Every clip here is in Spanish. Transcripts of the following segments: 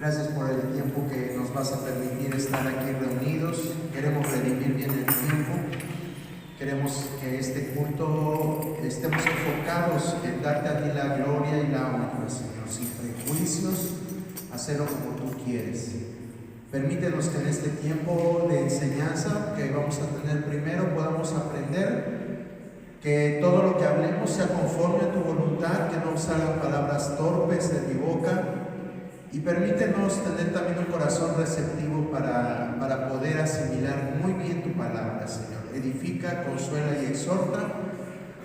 Gracias por el tiempo que nos vas a permitir estar aquí reunidos. Queremos redimir bien el tiempo. Queremos que este culto estemos enfocados en darte a ti la gloria y la honra, Señor, sin prejuicios, hacerlo como tú quieres. Permítenos que en este tiempo de enseñanza que vamos a tener primero podamos aprender que todo lo que hablemos sea conforme a tu voluntad, que no salgan palabras torpes de mi boca, y permítenos tener también un corazón receptivo para poder asimilar muy bien tu palabra, Señor. Edifica, consuela y exhorta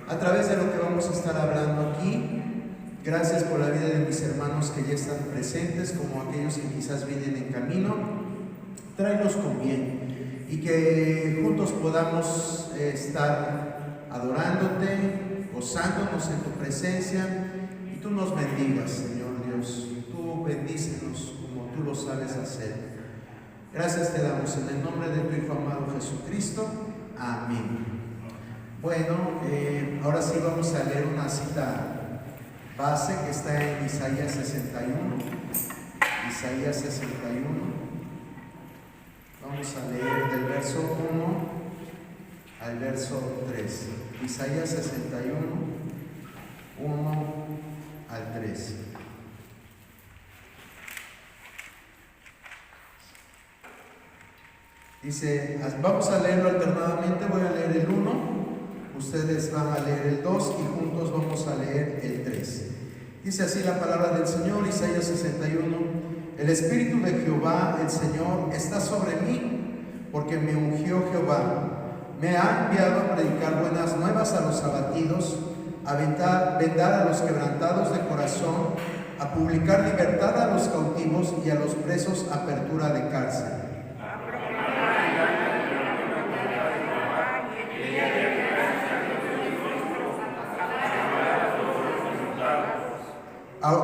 a través de lo que vamos a estar hablando aquí. Gracias por la vida de mis hermanos que ya están presentes, como aquellos que quizás vienen en camino. Tráelos con bien y que juntos podamos estar adorándote, gozándonos en tu presencia, y tú nos bendigas, Señor Dios. Tú bendícenos como tú lo sabes hacer. Gracias te damos en el nombre de tu Hijo amado Jesucristo. Amén. Bueno, ahora sí vamos a leer una cita base que está en Isaías 61. Isaías 61. Vamos a leer del verso 1 al verso 3. Isaías 61, 1 al 3. Dice, vamos a leerlo alternadamente. Voy a leer el 1, ustedes van a leer el 2 y juntos vamos a leer el 3. Dice así la palabra del Señor, Isaías 61. El Espíritu de Jehová, el Señor, está sobre mí, porque me ungió Jehová. Me ha enviado a predicar buenas nuevas a los abatidos, a vendar a los quebrantados de corazón, a publicar libertad a los cautivos y a los presos apertura de cárcel.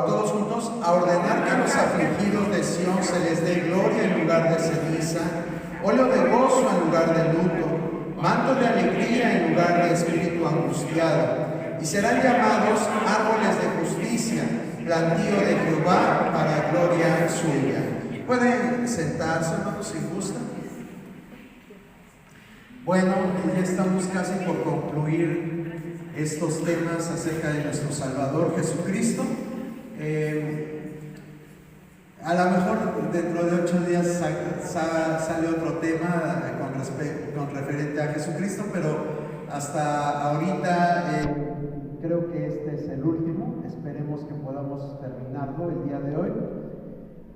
Todos juntos, a ordenar que a los afligidos de Sión se les dé gloria en lugar de ceniza, óleo de gozo en lugar de luto, manto de alegría en lugar de espíritu angustiado, y serán llamados árboles de justicia, plantío de Jehová para gloria suya. ¿Pueden sentarse, hermanos, si gustan? Bueno, ya estamos casi por concluir estos temas acerca de nuestro Salvador Jesucristo. A lo mejor dentro de 8 días sale otro tema con referente a Jesucristo, pero hasta ahorita creo que este es el último. Esperemos que podamos terminarlo el día de hoy.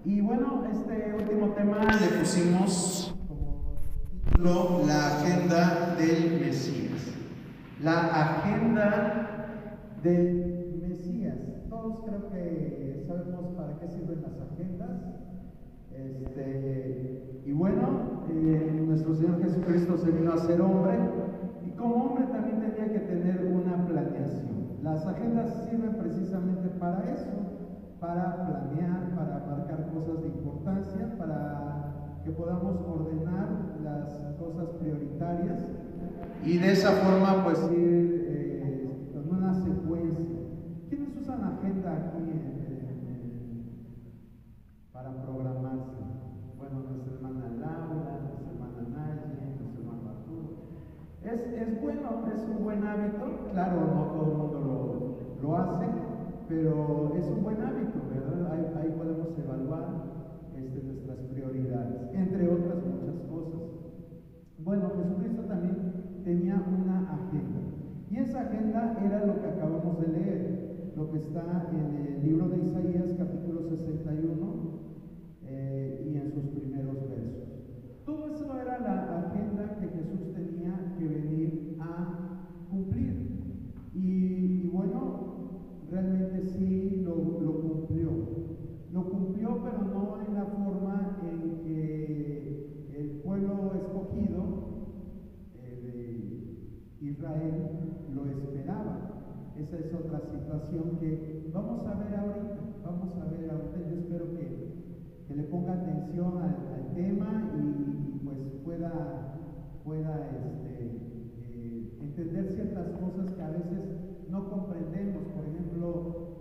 Y bueno, este último tema le pusimos como título la agenda del Mesías. La agenda del Mesías. Todos creo que sabemos para qué sirven las agendas. Y bueno, nuestro Señor Jesucristo se vino a ser hombre, y como hombre también tenía que tener una planeación. Las agendas sirven precisamente para eso, para planear, para abarcar cosas de importancia, para que podamos ordenar las cosas prioritarias y de esa forma pues ir con una secuencia. ¿Quiénes usan agenda aquí para programarse? Bueno, nuestra hermana Laura, nuestra hermana Naye, nuestro hermano Arturo. Es bueno, es un buen hábito. Claro, no todo el mundo lo hace, pero es un buen hábito, ¿verdad? Ahí podemos evaluar nuestras prioridades, entre otras muchas cosas. Bueno, Jesucristo también tenía una agenda, y esa agenda era lo que acabamos de leer, lo que está en el libro de Isaías capítulo 61 y en sus primeros versos. Todo eso era la agenda que Jesús tenía que venir a cumplir, y bueno, realmente sí lo cumplió, pero no en la forma en que el pueblo escogido de Israel lo esperaba. Esa es otra situación que vamos a ver ahorita. Yo espero que le ponga atención al tema y pues pueda entender ciertas cosas que a veces no comprendemos. Por ejemplo,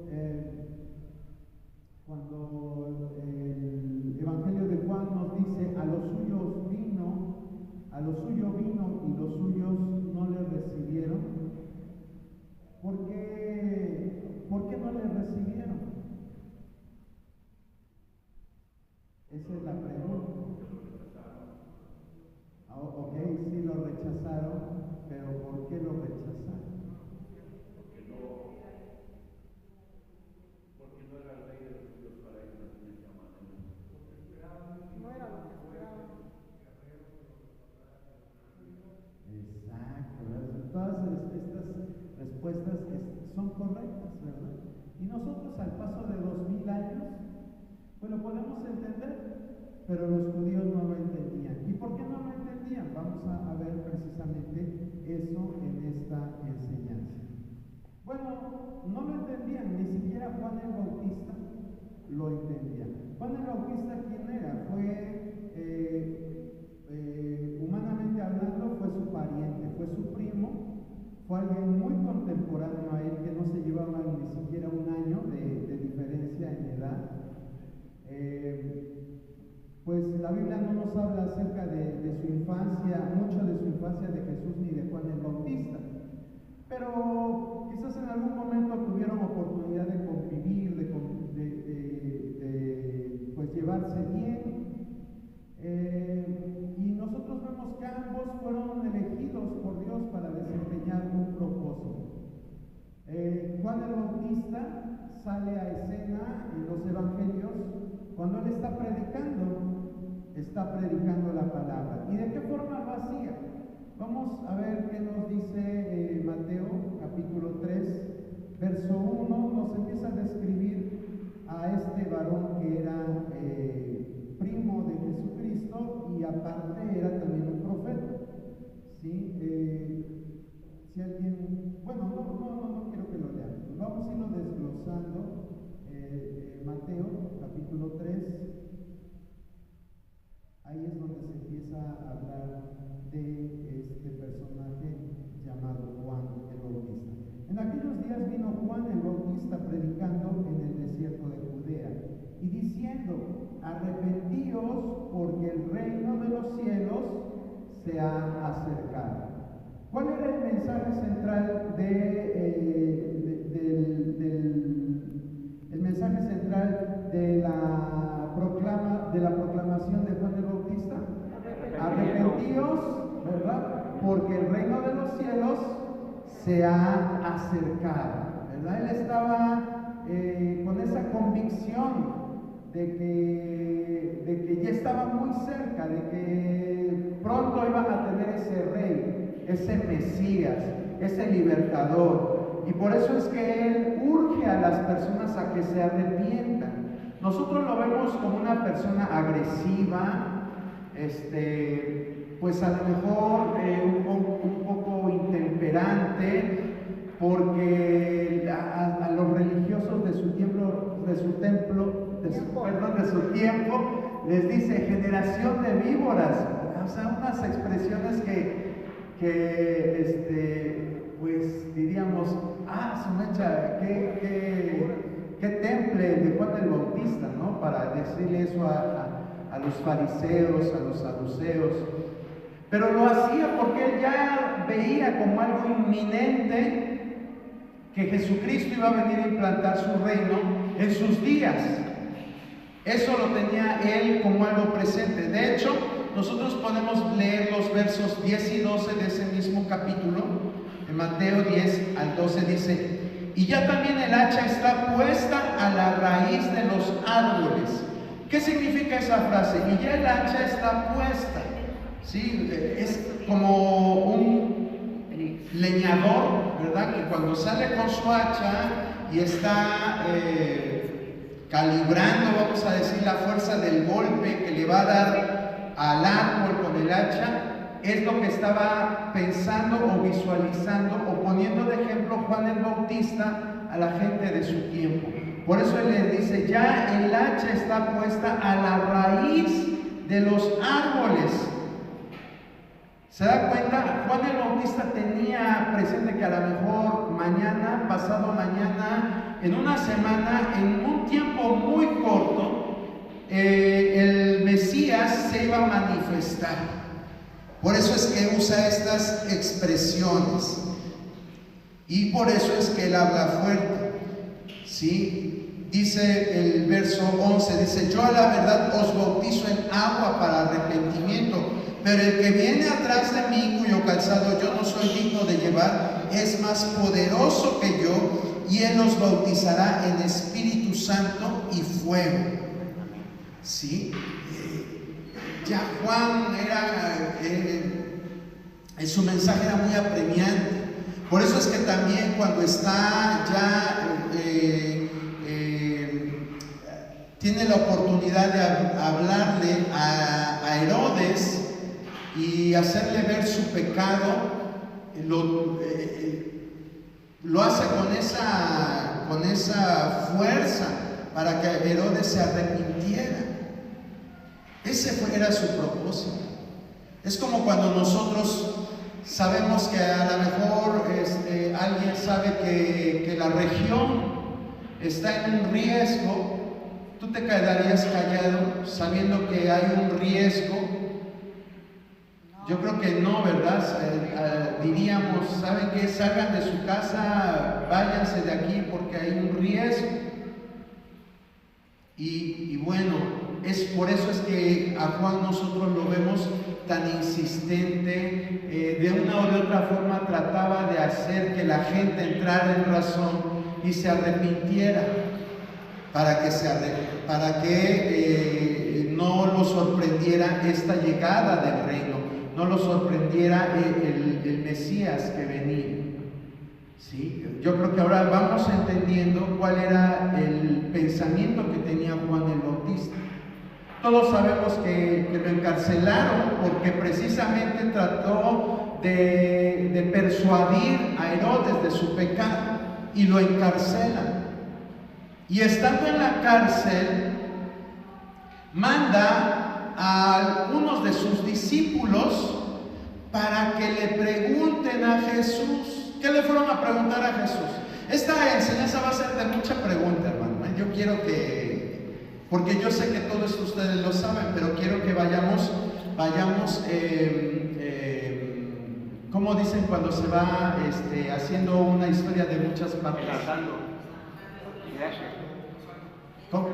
cuando el ¿verdad? Y nosotros al paso de 2000 años, pues lo podemos entender, pero los judíos no lo entendían. ¿Y por qué no lo entendían? Vamos a ver precisamente eso en esta enseñanza. Bueno, no lo entendían, ni siquiera Juan el Bautista lo entendía. Juan el Bautista, ¿quién era? Humanamente hablando, fue su pariente, fue su primo, fue alguien muy contemporáneo a él, que no se llevaban ni siquiera un año de diferencia en edad. Pues la Biblia no nos habla acerca de su infancia, mucho de su infancia de Jesús ni de Juan el Bautista, pero quizás en algún momento tuvieron oportunidad de convivir, de pues llevarse bien. Y nosotros vemos que ambos fueron elegidos por Dios para desempeñar un propósito. Juan el Bautista sale a escena en los evangelios cuando él está predicando la palabra. ¿Y de qué forma lo hacía? Vamos a ver qué nos dice Mateo capítulo 3, verso 1. Nos empieza a describir a este varón que era primo de Jesucristo y aparte era también un profeta. ¿Sí? Si alguien, bueno, no quiero que lo lean, vamos a irlo desglosando. Mateo capítulo 3, ahí es donde se empieza a hablar de este personaje llamado Juan el Bautista. En aquellos días vino Juan el Bautista predicando en el desierto de Judea y diciendo: arrepentíos, porque el reino de los cielos se ha acercado. ¿Cuál era el mensaje central el mensaje central de la proclamación de Juan el Bautista? Arrepentíos, ¿verdad? Porque el reino de los cielos se ha acercado, ¿verdad? Él estaba con esa convicción de que ya estaba muy cerca, de que pronto iban a tener ese rey, ese Mesías, ese libertador. Y por eso es que él urge a las personas a que se arrepientan. Nosotros lo vemos como una persona agresiva, pues a lo mejor un poco intemperante, porque a los religiosos de su tiempo les dice generación de víboras, o sea, unas expresiones pues diríamos, su mecha, qué temple de Juan el Bautista, ¿no? Para decirle eso a los fariseos, a los saduceos. Pero lo hacía porque él ya veía como algo inminente que Jesucristo iba a venir a implantar su reino en sus días. Eso lo tenía él como algo presente. De hecho, nosotros podemos leer los versos 10 y 12 de ese mismo capítulo. En Mateo 10 al 12 dice: y ya también el hacha está puesta a la raíz de los árboles. ¿Qué significa esa frase? Y ya el hacha está puesta. ¿Sí? Es como un leñador, ¿verdad? Que cuando sale con su hacha y está calibrando, vamos a decir, la fuerza del golpe que le va a dar al árbol con el hacha, es lo que estaba pensando o visualizando o poniendo de ejemplo Juan el Bautista a la gente de su tiempo. Por eso él le dice: ya el hacha está puesta a la raíz de los árboles. ¿Se da cuenta? Juan el Bautista tenía presente que a lo mejor mañana, pasado mañana, en una semana, en un tiempo muy corto, el Mesías se iba a manifestar. Por eso es que usa estas expresiones y por eso es que él habla fuerte. ¿Sí? Dice el verso 11, dice: yo a la verdad os bautizo en agua para arrepentimiento, pero el que viene atrás de mí, cuyo calzado yo no soy digno de llevar, es más poderoso que yo, y él os bautizará en Espíritu Santo y fuego. ¿Sí? Ya Juan su mensaje era muy apremiante. Por eso es que también cuando está ya tiene la oportunidad de hablarle a Herodes y hacerle ver su pecado, lo hace con esa fuerza para que Herodes se arrepintiera. Ese era su propósito. Es como cuando nosotros sabemos que a lo mejor alguien sabe que la región está en un riesgo. ¿Tú te quedarías callado sabiendo que hay un riesgo? Yo creo que no, ¿verdad? Diríamos, ¿saben qué? Salgan de su casa, váyanse de aquí porque hay un riesgo. Y bueno, por eso es que a Juan nosotros lo vemos tan insistente, de una o de otra forma trataba de hacer que la gente entrara en razón y se arrepintiera, para que no lo sorprendiera esta llegada del reino, no lo sorprendiera el Mesías que venía. ¿Sí? Yo creo que ahora vamos entendiendo cuál era el pensamiento que tenía Juan el Bautista. Todos sabemos que lo encarcelaron porque precisamente trató de persuadir a Herodes de su pecado y lo encarcelan. Y estando en la cárcel, manda a algunos de sus discípulos para que le pregunten a Jesús. ¿Qué le fueron a preguntar a Jesús? Esta enseñanza va a ser de mucha pregunta, hermano. Yo quiero porque yo sé que todo esto ustedes lo saben, pero quiero que vayamos, ¿cómo dicen cuando se va haciendo una historia de muchas partes? ¿Cómo?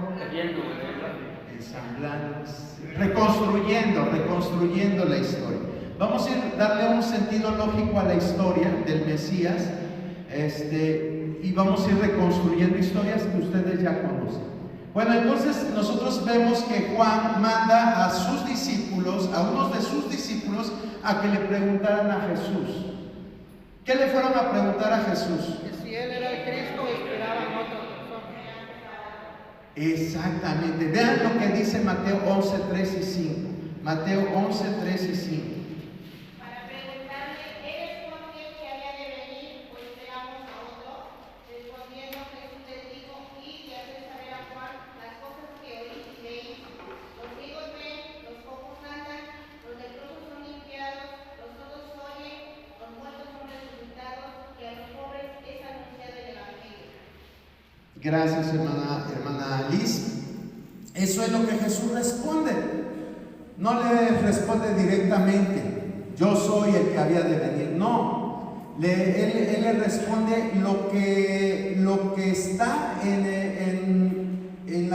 Reconstruyendo la historia. Vamos a darle un sentido lógico a la historia del Mesías, y vamos a ir reconstruyendo historias que ustedes ya conocen. Bueno, entonces nosotros vemos que Juan manda a sus discípulos, a unos de sus discípulos, a que le preguntaran a Jesús. ¿Qué le fueron a preguntar a Jesús? Que si él era el Cristo, esperaban otra persona. Exactamente. Vean lo que dice Mateo 11, 3 y 5. Mateo 11, 3 y 5. Para preguntarle, ¿eres Juan el que había de venir o esperamos a otro? Respondiendo Jesús les dijo, y hacer saber a Juan las cosas que oí y leí. Los ciegos ven, los cojos andan, los leprosos son limpiados, los sordos oyen, los muertos son resucitados, y a los pobres es anunciado el Evangelio. Gracias, hermana Liz. Eso es lo que Jesús responde. No le responde directamente, yo soy el que había de venir. No, él le responde lo que está en el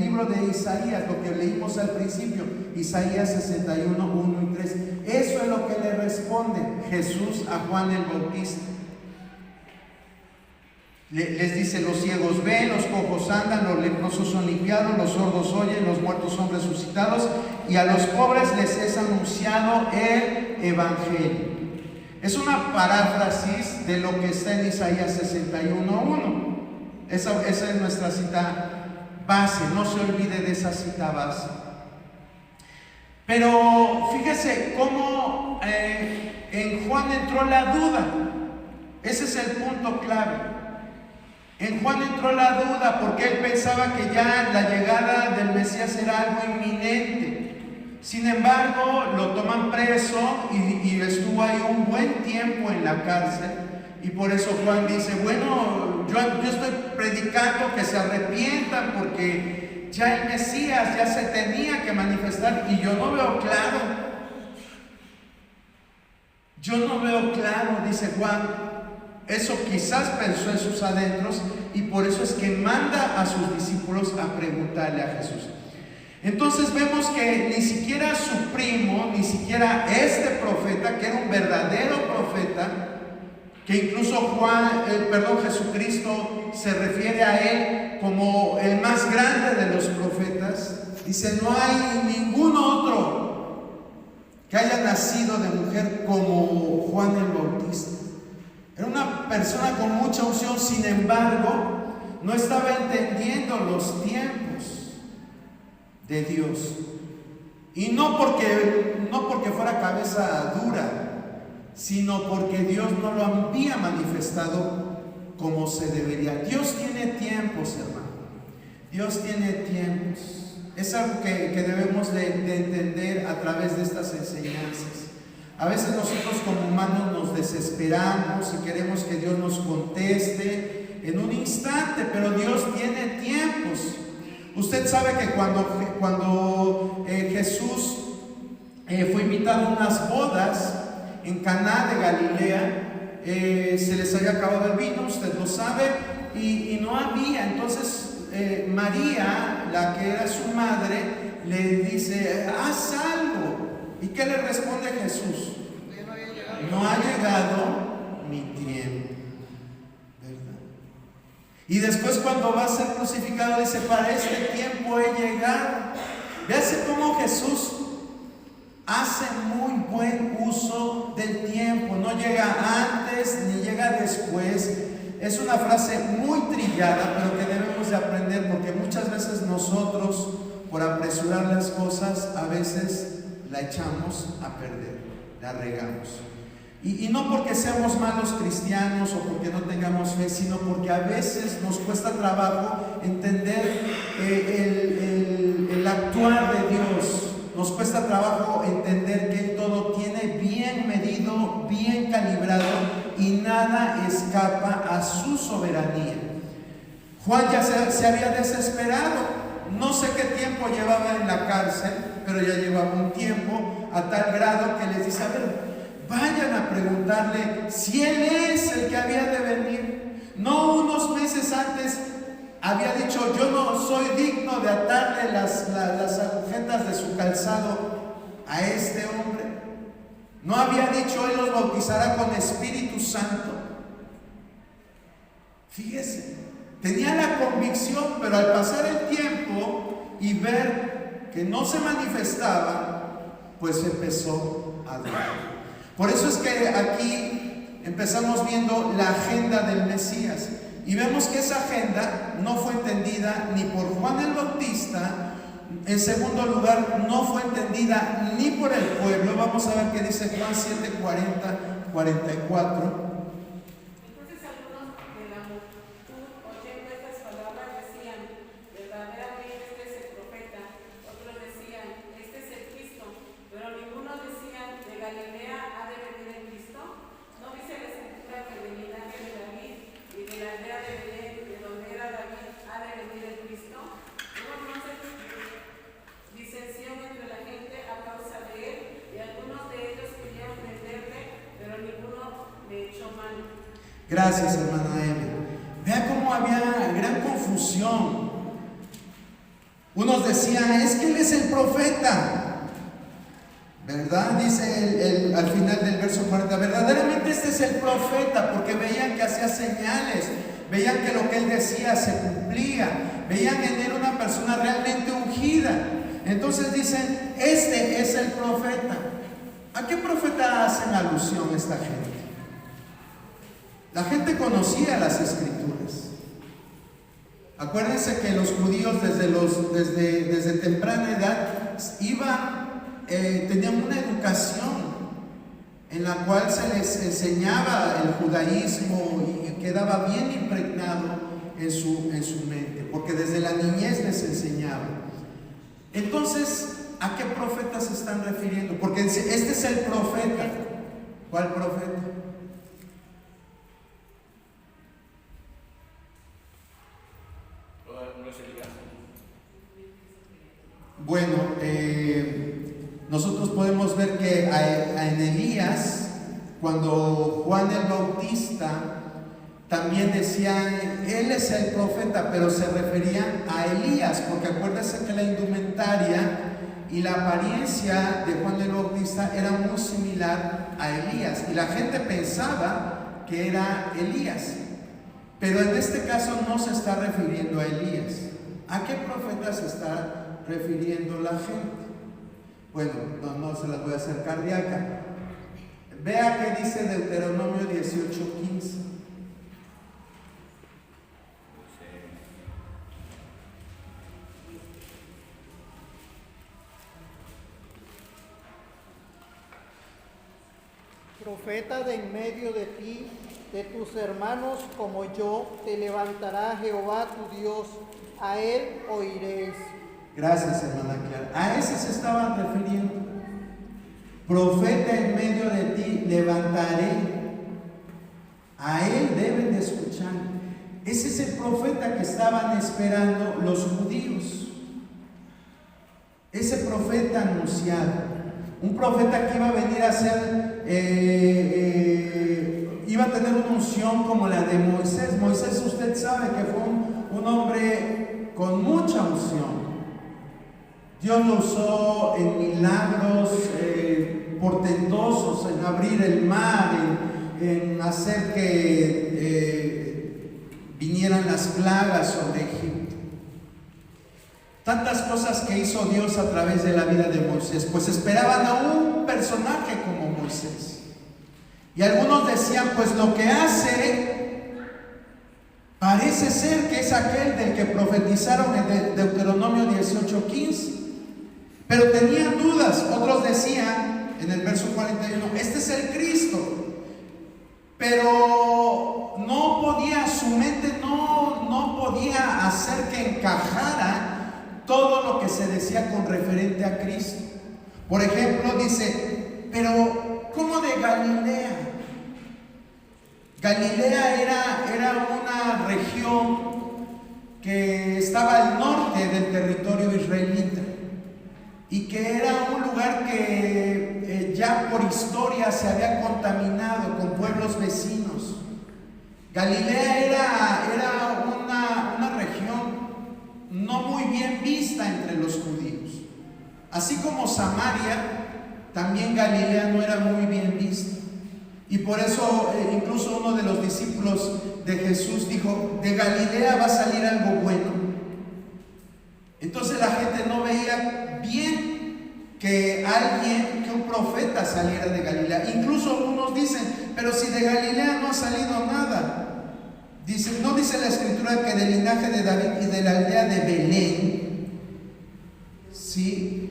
libro de Isaías, lo que leímos al principio, Isaías 61, 1 y 3. Eso es lo que le responde Jesús a Juan el Bautista. Les dice, los ciegos ven, los cojos andan, los leprosos son limpiados, los sordos oyen, los muertos son resucitados, y a los pobres les es anunciado el Evangelio. Es una paráfrasis de lo que está en Isaías 61:1. Esa es nuestra cita base, no se olvide de esa cita base. Pero fíjese cómo en Juan entró la duda. Ese es el punto clave. En Juan entró la duda porque él pensaba que ya la llegada del Mesías era algo inminente. Sin embargo, lo toman preso y estuvo ahí un buen tiempo en la cárcel. Y por eso Juan dice, bueno, yo estoy predicando que se arrepientan porque ya el Mesías ya se tenía que manifestar y yo no veo claro. Yo no veo claro, dice Juan. Eso quizás pensó en sus adentros y por eso es que manda a sus discípulos a preguntarle a Jesús. Entonces vemos que ni siquiera su primo, ni siquiera este profeta, que era un verdadero profeta, que incluso Jesucristo se refiere a él como el más grande de los profetas, dice, no hay ningún otro que haya nacido de mujer como Juan el Bautista. Era una persona con mucha unción, sin embargo, no estaba entendiendo los tiempos de Dios. Y no porque fuera cabeza dura, sino porque Dios no lo había manifestado como se debería. Dios tiene tiempos, hermano. Dios tiene tiempos. Es algo que debemos de entender a través de estas enseñanzas. A veces nosotros como humanos nos desesperamos y queremos que Dios nos conteste en un instante, pero Dios tiene tiempos. Usted sabe que cuando Jesús fue invitado a unas bodas en Caná de Galilea, se les había acabado el vino, usted lo sabe, y no había. Entonces María, la que era su madre, le dice: haz algo. ¿Y qué le responde Jesús? No ha llegado mi tiempo, ¿verdad? Y después, cuando va a ser crucificado, dice: para este tiempo he llegado. Véase cómo Jesús hace muy buen uso del tiempo. No llega antes ni llega después. Es una frase muy trillada, pero que debemos de aprender, porque muchas veces nosotros, por apresurar las cosas, a veces la echamos a perder, la regamos. Y no porque seamos malos cristianos o porque no tengamos fe, sino porque a veces nos cuesta trabajo entender el actuar de Dios. Nos cuesta trabajo entender que Él todo tiene bien medido, bien calibrado, y nada escapa a su soberanía. Juan ya se había desesperado. No sé qué tiempo llevaba en la cárcel, pero ya llevaba un tiempo, a tal grado que les dice: a ver, vayan a preguntarle si Él es el que había de venir. No, unos meses antes había dicho: yo no soy digno de atarle las agujetas de su calzado a este hombre. No había dicho: Él los bautizará con Espíritu Santo. Fíjese, tenía la convicción, pero al pasar el tiempo y ver que no se manifestaba, pues empezó a dudar. Por eso es que aquí empezamos viendo la agenda del Mesías, y vemos que esa agenda no fue entendida ni por Juan el Bautista. En segundo lugar, no fue entendida ni por el pueblo. Vamos a ver qué dice Juan 7:40, 44. Gracias, hermana Emi. Vea cómo había gran confusión. Unos decían: es que Él es el profeta, ¿verdad? Dice al final del verso 40, verdaderamente este es el profeta, porque veían que hacía señales, veían que lo que Él decía se cumplía, veían en Él una persona realmente ungida. Entonces dicen: este es el profeta. ¿A qué profeta hacen alusión esta gente? La gente conocía las Escrituras. Acuérdense que los judíos desde temprana edad tenían una educación en la cual se les enseñaba el judaísmo y quedaba bien impregnado en su mente, porque desde la niñez les enseñaba. Entonces, ¿a qué profeta se están refiriendo? Porque este es el profeta. ¿Cuál profeta? Bueno, nosotros podemos ver que en Elías, cuando Juan el Bautista también decían: Él es el profeta, pero se referían a Elías, porque acuérdense que la indumentaria y la apariencia de Juan el Bautista era muy similar a Elías, y la gente pensaba que era Elías, pero en este caso no se está refiriendo a Elías. ¿A qué profeta se está refiriendo la gente? Bueno, no se las voy a hacer cardíaca. Vea qué dice Deuteronomio 18:15. profeta de en medio de ti, de tus hermanos como yo, te levantará Jehová tu Dios, a él oiréis. Gracias, hermana Clara. A ese se estaban refiriendo. Profeta en medio de ti, levantaré. A él deben de escuchar. Ese es el profeta que estaban esperando los judíos. Ese profeta anunciado. Un profeta que iba a venir a ser, iba a tener una unción como la de Moisés. Moisés, usted sabe que fue un hombre con mucha unción. Dios lo usó en milagros portentosos, en abrir el mar, en hacer que vinieran las plagas sobre Egipto. Tantas cosas que hizo Dios a través de la vida de Moisés, pues esperaban a un personaje como Moisés. Y algunos decían, pues lo que hace parece ser que es aquel del que profetizaron en Deuteronomio 18:15. Pero tenían dudas. Otros decían en el verso 41, este es el Cristo. Pero no podía, su mente no podía hacer que encajara todo lo que se decía con referente a Cristo. Por ejemplo, dice, pero ¿cómo de Galilea? Galilea era una región que estaba al norte del territorio israelita y que era un lugar que ya por historia se había contaminado con pueblos vecinos. Galilea era una región no muy bien vista entre los judíos. Así como Samaria, también Galilea no era muy bien vista. Y por eso incluso uno de los discípulos de Jesús dijo, de Galilea va a salir algo bueno. Entonces la gente no veía bien que un profeta saliera de Galilea. Incluso algunos dicen, pero si de Galilea no ha salido nada. No dice la escritura que del linaje de David y de la aldea de Belén, ¿sí?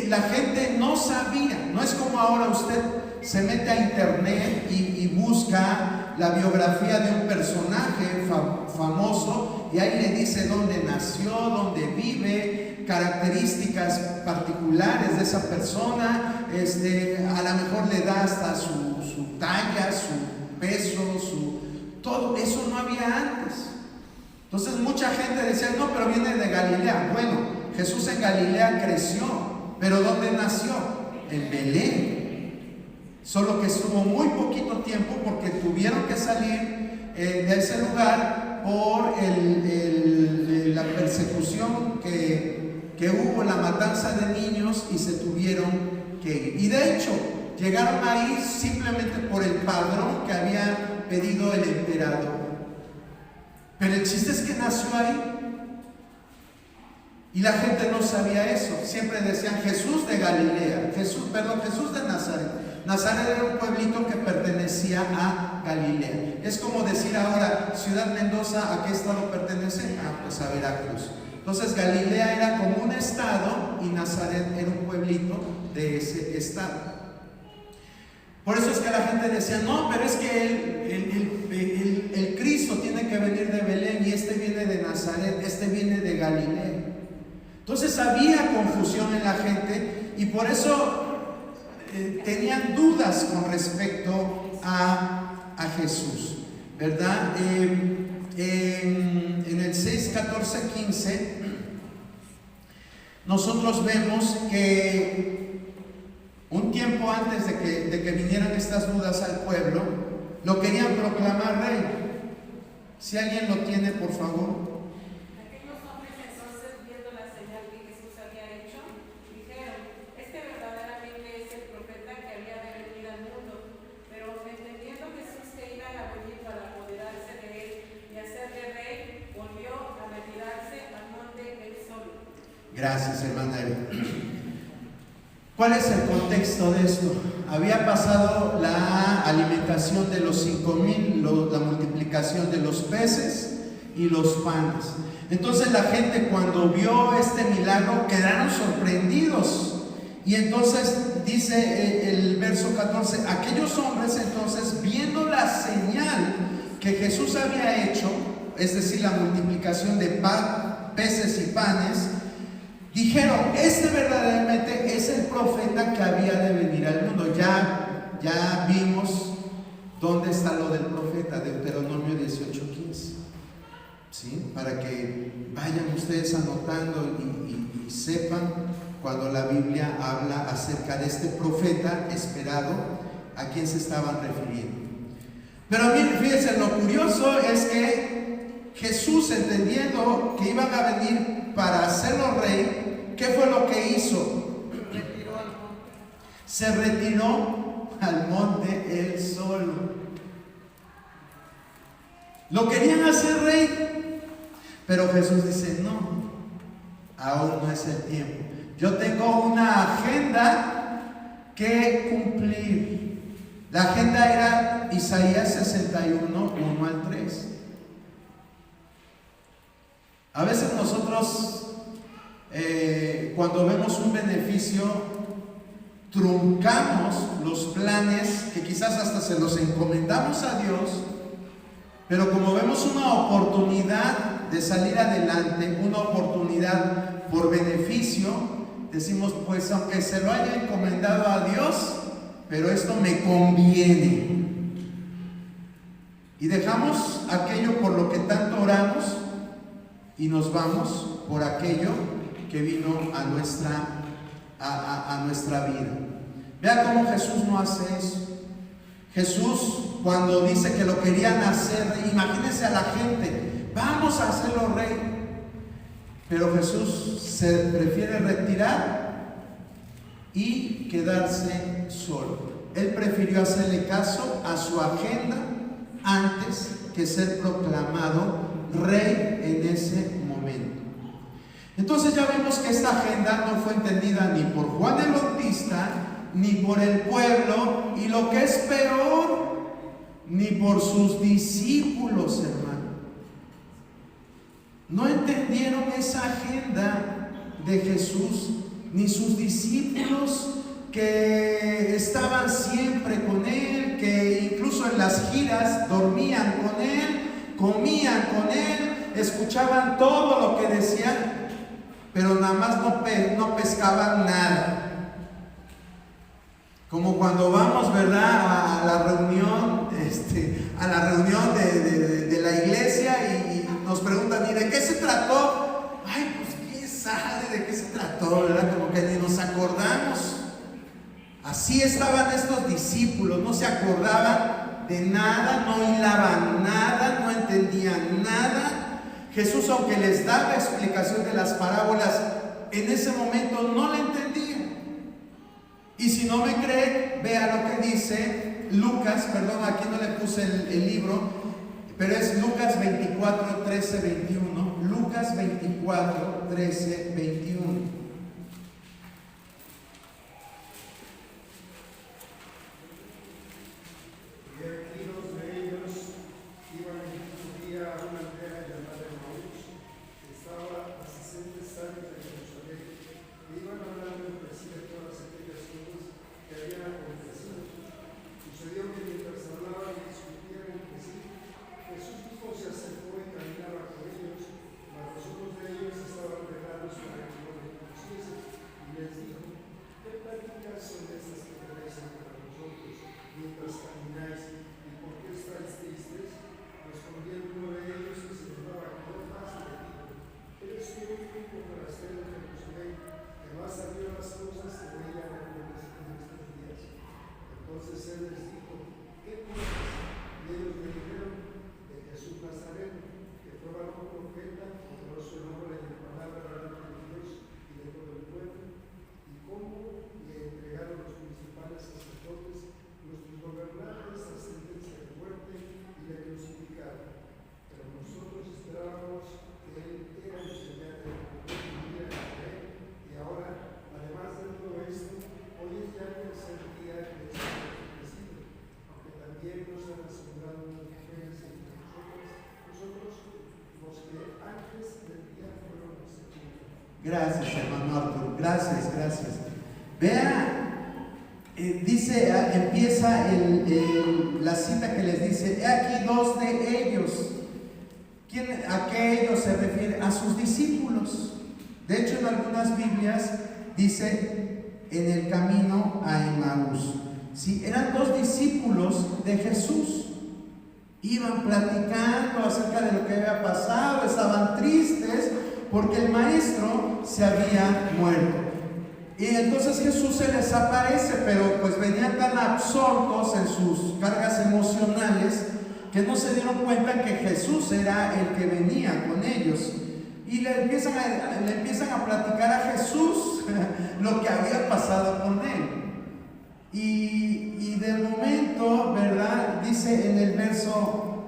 La gente no sabía. No es como ahora usted se mete a internet y busca la biografía de un personaje famoso y ahí le dice dónde nació, dónde vive, características particulares de esa persona, a lo mejor le da hasta su talla, su peso, todo eso no había antes. Entonces mucha gente decía, no, pero viene de Galilea. Bueno, Jesús en Galilea creció, pero ¿dónde nació? En Belén. Solo que estuvo muy poquito tiempo porque tuvieron que salir de ese lugar por la persecución que hubo, la matanza de niños, y se tuvieron que ir. Y de hecho, llegaron ahí simplemente por el padrón que había pedido el emperador. Pero el chiste es que nació ahí. Y la gente no sabía eso. Siempre decían Jesús de Galilea, Jesús de Nazaret. Nazaret era un pueblito que pertenecía a Galilea. Es como decir ahora, Ciudad Mendoza, ¿a qué estado pertenece? Pues a Veracruz. Entonces Galilea era como un estado y Nazaret era un pueblito de ese estado. Por eso es que la gente decía, no, pero es que el Cristo tiene que venir de Belén y este viene de Nazaret, este viene de Galilea. Entonces había confusión en la gente y por eso tenían dudas con respecto a Jesús, ¿verdad? En el 6, 14, 15 nosotros vemos que un tiempo antes de que vinieran estas dudas al pueblo, lo querían proclamar rey. Si alguien lo tiene, por favor. Aquellos hombres entonces, viendo la señal que Jesús había hecho, dijeron, este verdaderamente es el profeta que había de venir al mundo. Pero entendiendo Jesús que iba a venir para apoderarse de él y hacerle rey, volvió a retirarse al monte él solo. Gracias, hermana Eva. ¿Cuál es el contexto de esto? Había pasado la alimentación de los 5,000, la multiplicación de los peces y los panes. Entonces la gente, cuando vio este milagro, quedaron sorprendidos Y entonces dice el verso 14, aquellos hombres entonces, viendo la señal que Jesús había hecho, es decir, la multiplicación de peces y panes, dijeron, este verdaderamente es el profeta que había de venir al mundo. Ya vimos dónde está lo del profeta, Deuteronomio 18:15, ¿sí? Para que vayan ustedes anotando y sepan cuando la Biblia habla acerca de este profeta esperado, a quién se estaban refiriendo. Pero a mí, fíjense, lo curioso es que Jesús, entendiendo que iban a venir para hacerlo rey, ¿qué fue lo que hizo? Se retiró al monte él solo. Lo querían hacer rey, pero Jesús dice, no, aún no es el tiempo. Yo tengo una agenda que cumplir. La agenda era Isaías 61, 1 al 3. A veces nosotros, cuando vemos un beneficio, truncamos los planes que quizás hasta se los encomendamos a Dios, pero como vemos una oportunidad de salir adelante, una oportunidad por beneficio, decimos, pues aunque se lo haya encomendado a Dios, pero esto me conviene. Y dejamos aquello por lo que tanto oramos y nos vamos por aquello que vino a nuestra vida. Vea cómo Jesús no hace eso. Jesús, cuando dice que lo querían hacer rey, imagínense a la gente, vamos a hacerlo rey. Pero Jesús se prefiere retirar y quedarse solo. Él prefirió hacerle caso a su agenda antes que ser proclamado rey en ese momento. Entonces ya vemos que esta agenda no fue entendida ni por Juan el Bautista, ni por el pueblo, y lo que es peor, ni por sus discípulos, hermano. No entendieron esa agenda de Jesús, ni sus discípulos que estaban siempre con Él, que incluso en las giras dormían con Él, comían con Él, escuchaban todo lo que decía, pero nada más no pescaban nada. Como cuando vamos, ¿verdad?, a la reunión, de la iglesia y nos preguntan, ¿y de qué se trató? Ay, pues quién sabe de qué se trató, ¿verdad? Como que ni nos acordamos. Así estaban estos discípulos, no se acordaban de nada, no hilaban nada, no entendían nada. Jesús, aunque les daba explicación de las parábolas, en ese momento no la entendían. Y si no me cree, vea lo que dice Lucas, perdón, aquí no le puse el libro, pero es Lucas 24, 13, 21. Lucas 24, 13, 21. Gracias, hermano Arthur, gracias. Vea, dice, empieza la cita que les dice: he aquí dos de ellos. ¿A qué ellos se refiere? A sus discípulos. De hecho, en algunas Biblias dice en el camino a Emaús. Sí, eran dos discípulos de Jesús. Iban platicando acerca de lo que había pasado, estaban tristes porque el maestro se había muerto. Y entonces Jesús se les aparece, pero pues venían tan absortos en sus cargas emocionales que no se dieron cuenta que Jesús era el que venía con ellos. Y le empiezan a platicar a Jesús lo que había pasado con él. Y de momento, ¿verdad? Dice en el verso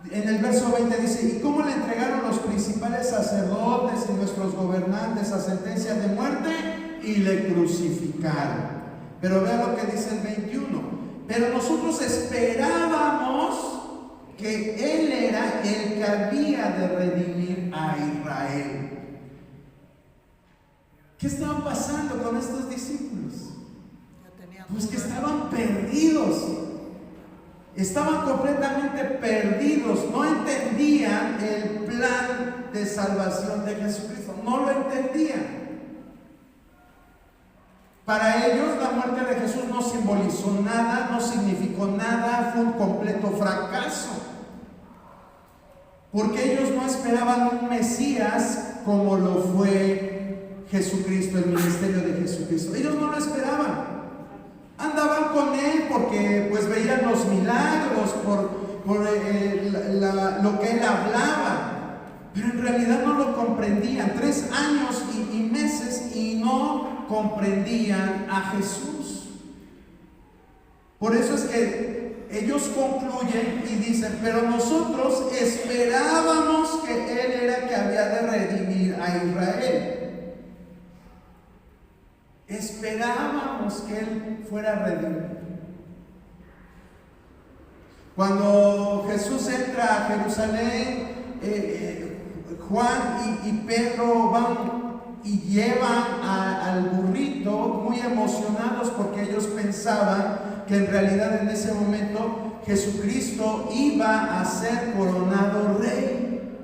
20, dice: ¿y cómo le entregaron los principales sacerdotes y nuestros gobernantes a sentencia de muerte? Y le crucificaron. Pero vea lo que dice el 21: pero nosotros esperábamos que Él era el que había de redimir a Israel. ¿Qué estaba pasando con estos discípulos? Pues que estaban perdidos, estaban completamente perdidos, no entendían el plan de salvación de Jesucristo, no lo entendían. Para ellos la muerte de Jesús no simbolizó nada, no significó nada, fue un completo fracaso, porque ellos no esperaban un Mesías como lo fue Jesucristo, el ministerio de Jesucristo. Ellos no lo esperaban. Andaban con Él porque pues veían los milagros, por lo que Él hablaba, pero en realidad no lo comprendían. 3 años y meses y no comprendían a Jesús. Por eso es que ellos concluyen y dicen: pero nosotros esperábamos que Él era el que había de redimir a Israel. Esperábamos que Él fuera redimido. Cuando Jesús entra a Jerusalén, Juan y Pedro van y llevan al burrito muy emocionados, porque ellos pensaban que en realidad en ese momento Jesucristo iba a ser coronado rey.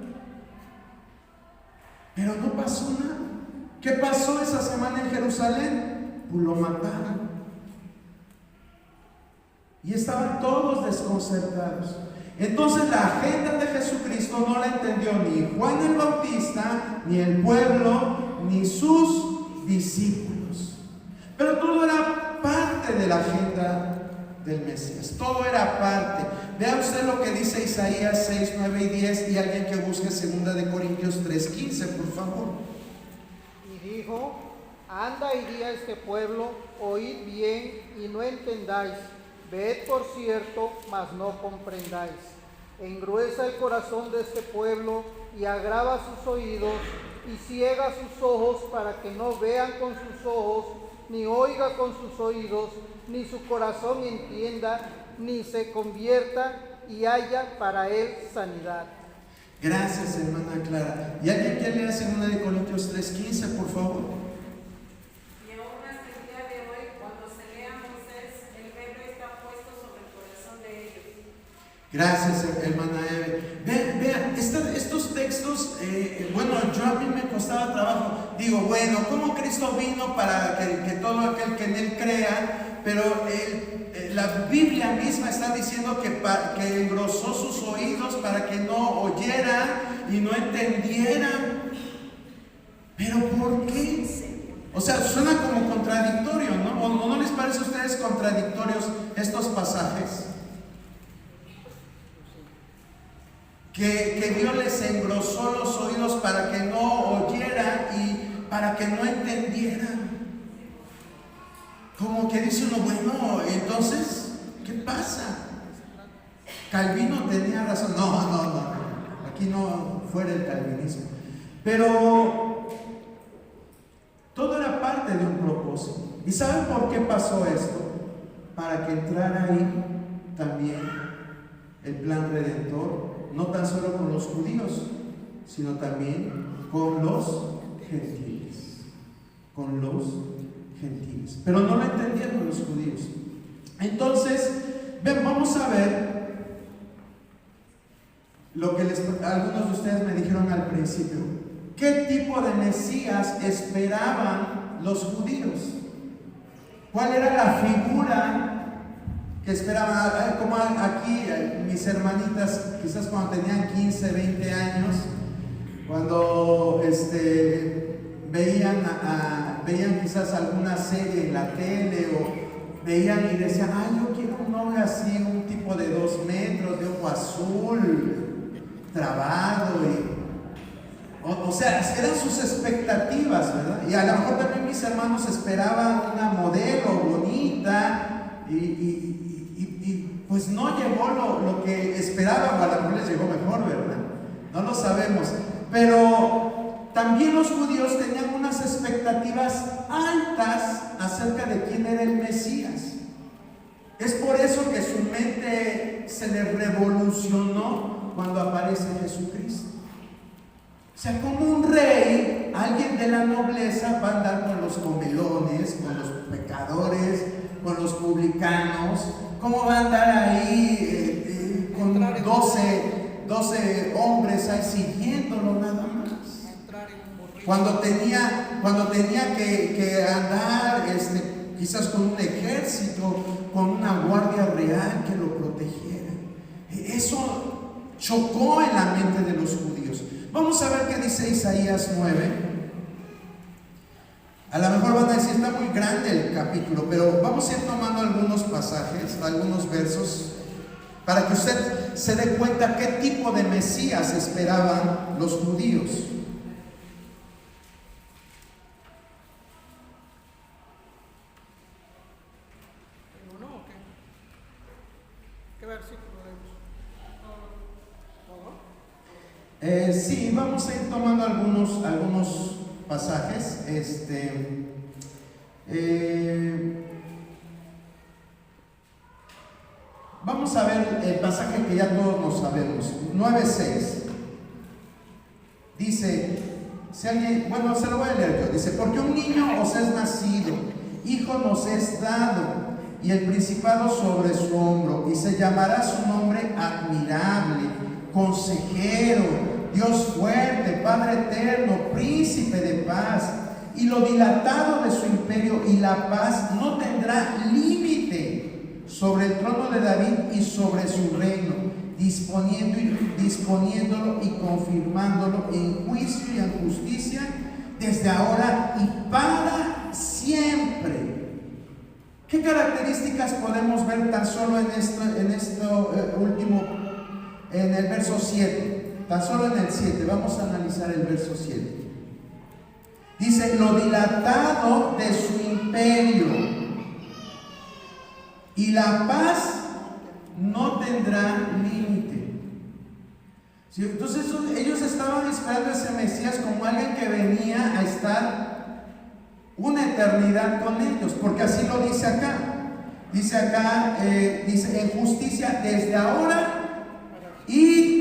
Pero no pasó nada. ¿Qué pasó esa semana en Jerusalén? Pues lo mataron. Y estaban todos desconcertados. Entonces la agenda de Jesucristo no la entendió ni Juan el Bautista, ni el pueblo, ni sus discípulos. Pero todo era parte de la agenda del Mesías. Todo era parte. Vea usted lo que dice Isaías 6, 9 y 10, y alguien que busque 2 de Corintios 3, 15, por favor. Dijo: anda y di a este pueblo, oíd bien y no entendáis, ved por cierto, mas no comprendáis. Engruesa el corazón de este pueblo y agrava sus oídos y ciega sus ojos, para que no vean con sus ojos, ni oiga con sus oídos, ni su corazón entienda, ni se convierta y haya para él sanidad. Gracias, hermana Clara. ¿Y alguien que lea 2 de Corintios 3:15, por favor? Y aún hasta el día de hoy, cuando se lea a Moisés, el velo está puesto sobre el corazón de ellos. Gracias, hermana Eve. Vean, estos textos, bueno, a mí me costaba trabajo. Digo, bueno, ¿cómo Cristo vino para que todo aquel que en Él crea? Pero la Biblia misma está diciendo que engrosó sus oídos para que no oyeran y no entendieran. ¿Pero por qué? O sea, suena como contradictorio, ¿no? ¿O no les parece a ustedes contradictorios estos pasajes? Que Dios les engrosó los oídos para que no oyeran y para que no entendieran. Como que dice uno, bueno, entonces, ¿qué pasa? Calvino tenía razón. No, aquí no fuera el calvinismo. Pero todo era parte de un propósito. ¿Y saben por qué pasó esto? Para que entrara ahí también el plan redentor, no tan solo con los judíos, sino también con los gentiles. Con los gentiles. Pero no lo entendieron los judíos. Entonces, vamos a ver lo que algunos de ustedes me dijeron al principio. ¿Qué tipo de Mesías esperaban los judíos? ¿Cuál era la figura que esperaban? Como aquí mis hermanitas, quizás cuando tenían 15, 20 años, cuando veían quizás alguna serie en la tele o veían y decían, ay, yo quiero un hombre así, un tipo de 2 metros, de ojo azul, trabado, o sea, eran sus expectativas, ¿verdad? Y a lo mejor también mis hermanos esperaban una modelo bonita y pues no llegó lo que esperaban, o a lo mejor les llegó mejor, ¿verdad? No lo sabemos. Pero también los judíos tenían unas expectativas altas acerca de quién era el Mesías. Es por eso que su mente se les revolucionó cuando aparece Jesucristo. O sea, como un rey, alguien de la nobleza va a andar con los comelones, con los pecadores, con los publicanos. ¿Cómo va a andar ahí con 12 hombres ahí siguiéndolo nada más? Cuando tenía que andar quizás con un ejército, con una guardia real que lo protegiera. Eso chocó en la mente de los judíos. Vamos a ver qué dice Isaías 9. A lo mejor van a decir, está muy grande el capítulo, pero vamos a ir tomando algunos pasajes, algunos versos, para que usted se dé cuenta qué tipo de Mesías esperaban los judíos. ¿Qué versículo leemos? Sí, vamos a ir tomando algunos pasajes. Vamos a ver el pasaje que ya todos nos sabemos, 9:6. Dice, si alguien, bueno, se lo voy a leer yo. Dice, porque un niño os es nacido, hijo nos es dado, y el principado sobre su hombro, y se llamará su nombre admirable, consejero, Dios fuerte, Padre eterno, príncipe de paz. Y lo dilatado de su imperio y la paz no tendrá límite sobre el trono de David y sobre su reino, disponiéndolo y confirmándolo en juicio y en justicia desde ahora y para siempre. ¿Qué características podemos ver tan solo en esto último, en el verso 7? Tan solo en el 7, vamos a analizar el verso 7. Dice, lo dilatado de su imperio y la paz no tendrá límite. ¿Sí? Entonces ellos estaban esperando a ese Mesías como alguien que venía a estar una eternidad con ellos, porque así lo dice acá. Dice acá, dice en justicia desde ahora y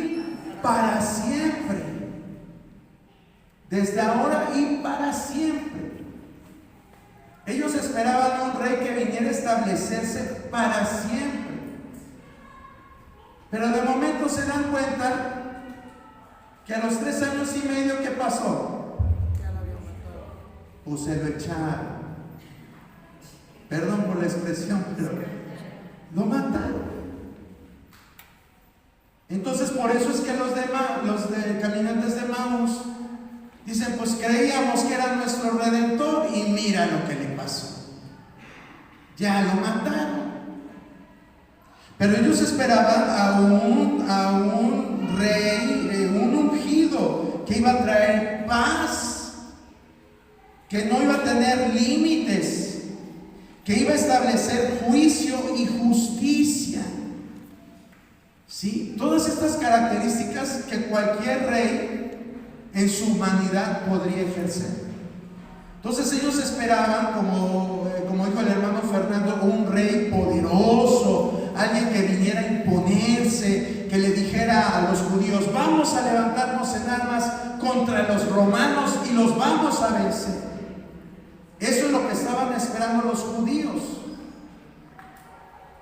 para siempre. Desde ahora y para siempre. Ellos esperaban a un rey que viniera a establecerse para siempre. Pero de momento se dan cuenta que a los 3 años y medio, ¿qué pasó? Pues se lo echaron. Perdón por la expresión, pero lo mataron. Entonces por eso es que los de caminantes de Maús dicen, pues creíamos que era nuestro Redentor y mira lo que le pasó. Ya lo mataron. Pero ellos esperaban a un rey, un ungido, que iba a traer paz, que no iba a tener límites, que iba a establecer juicio y justicia. ¿Sí? Todas estas características que cualquier rey en su humanidad podría ejercer. Entonces ellos esperaban, como dijo el hermano Fernando, un rey poderoso, alguien que viniera a imponerse, que le dijera a los judíos, vamos a levantarnos en armas contra los romanos y los vamos a vencer. Eso es lo que estaba estaban esperando los judíos.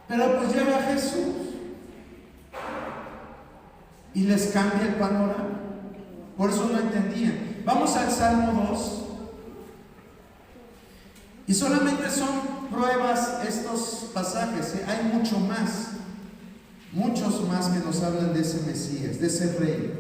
Pero pues llega Jesús y les cambia el panorama. Por eso no entendían. Vamos al Salmo 2. Y solamente son pruebas estos pasajes, ¿eh? Hay mucho más, muchos más que nos hablan de ese Mesías, de ese rey.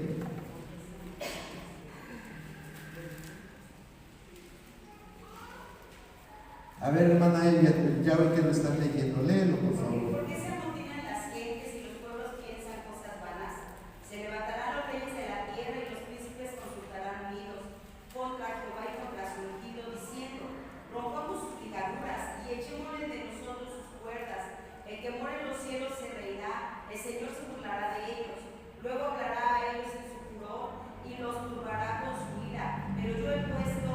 A ver, hermana Elia, ya hoy que lo están leyendo, léelo por favor. ¿Por qué se amotinan las gentes y los pueblos piensan cosas vanas? Se levantarán los reyes de la tierra y los príncipes consultarán unidos contra Jehová y contra su ungido, diciendo: rompamos sus ligaduras y echémosle de nosotros sus cuerdas. El que mora en los cielos se reirá, el Señor se burlará de ellos. Luego hablará a ellos en su furor y los turbará con su ira. Pero yo he puesto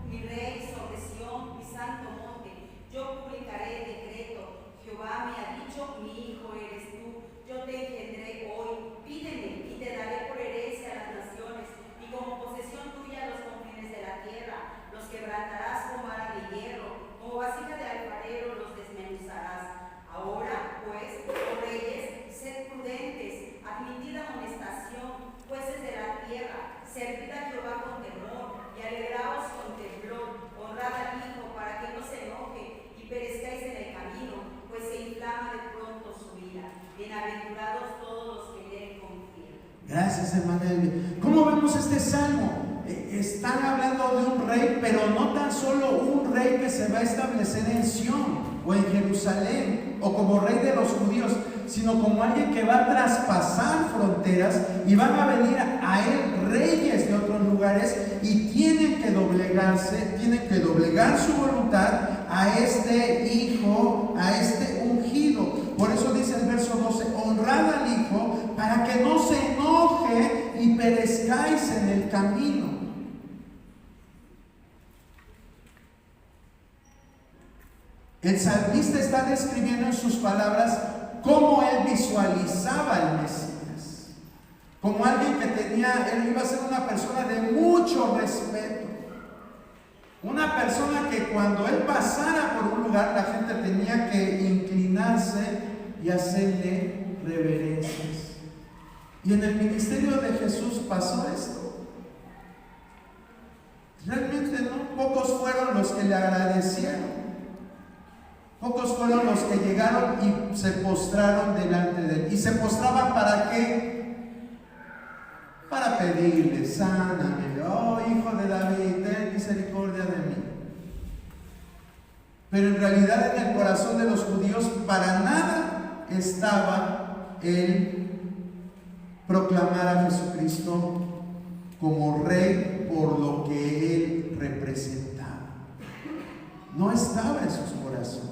mi rey sobre Sión, mi santo monte. Yo publicaré decreto. Jehová me ha dicho: mi hijo eres tú. Yo te engendré hoy. Pídeme y te daré por herencia a las naciones y como posesión tuya los confines de la tierra. Los quebrantarás con vara de hierro, como vasija de alfarero los desmenuzarás. Ahora, pues, oh reyes, sed prudentes, admitid amonestación, jueces de la tierra, servid a Jehová con temor y alegraos con temblor, honrad al Hijo para que no se enoje y perezcáis en el camino, pues se inflama de pronto su ira. Bienaventurados todos los que en él confían. Gracias, hermana Elia. ¿Cómo vemos este salmo? Están hablando de un rey, pero no tan solo un rey que se va a establecer en Sión o en Jerusalén o como rey de los judíos, sino como alguien que va a traspasar fronteras y van a venir a él reyes de otros lugares y tienen que doblegarse, tienen que doblegar su voluntad a este hijo, a este ungido. Por eso dice el verso 12: honrad al Hijo para que no se enoje y perezcáis en el camino. El salmista está describiendo en sus palabras cómo él visualizaba al Mesías, como alguien que él iba a ser una persona de mucho respeto, una persona que cuando él pasara por un lugar la gente tenía que inclinarse y hacerle reverencias. Y en el ministerio de Jesús pasó esto. Realmente no, pocos fueron los que le agradecieron. Pocos fueron los que llegaron y se postraron delante de él. ¿Y se postraban para qué? Para pedirle: sáname, oh hijo de David, ten misericordia de mí. Pero en realidad en el corazón de los judíos para nada estaba el proclamar a Jesucristo como rey por lo que él representaba. No estaba en sus corazones.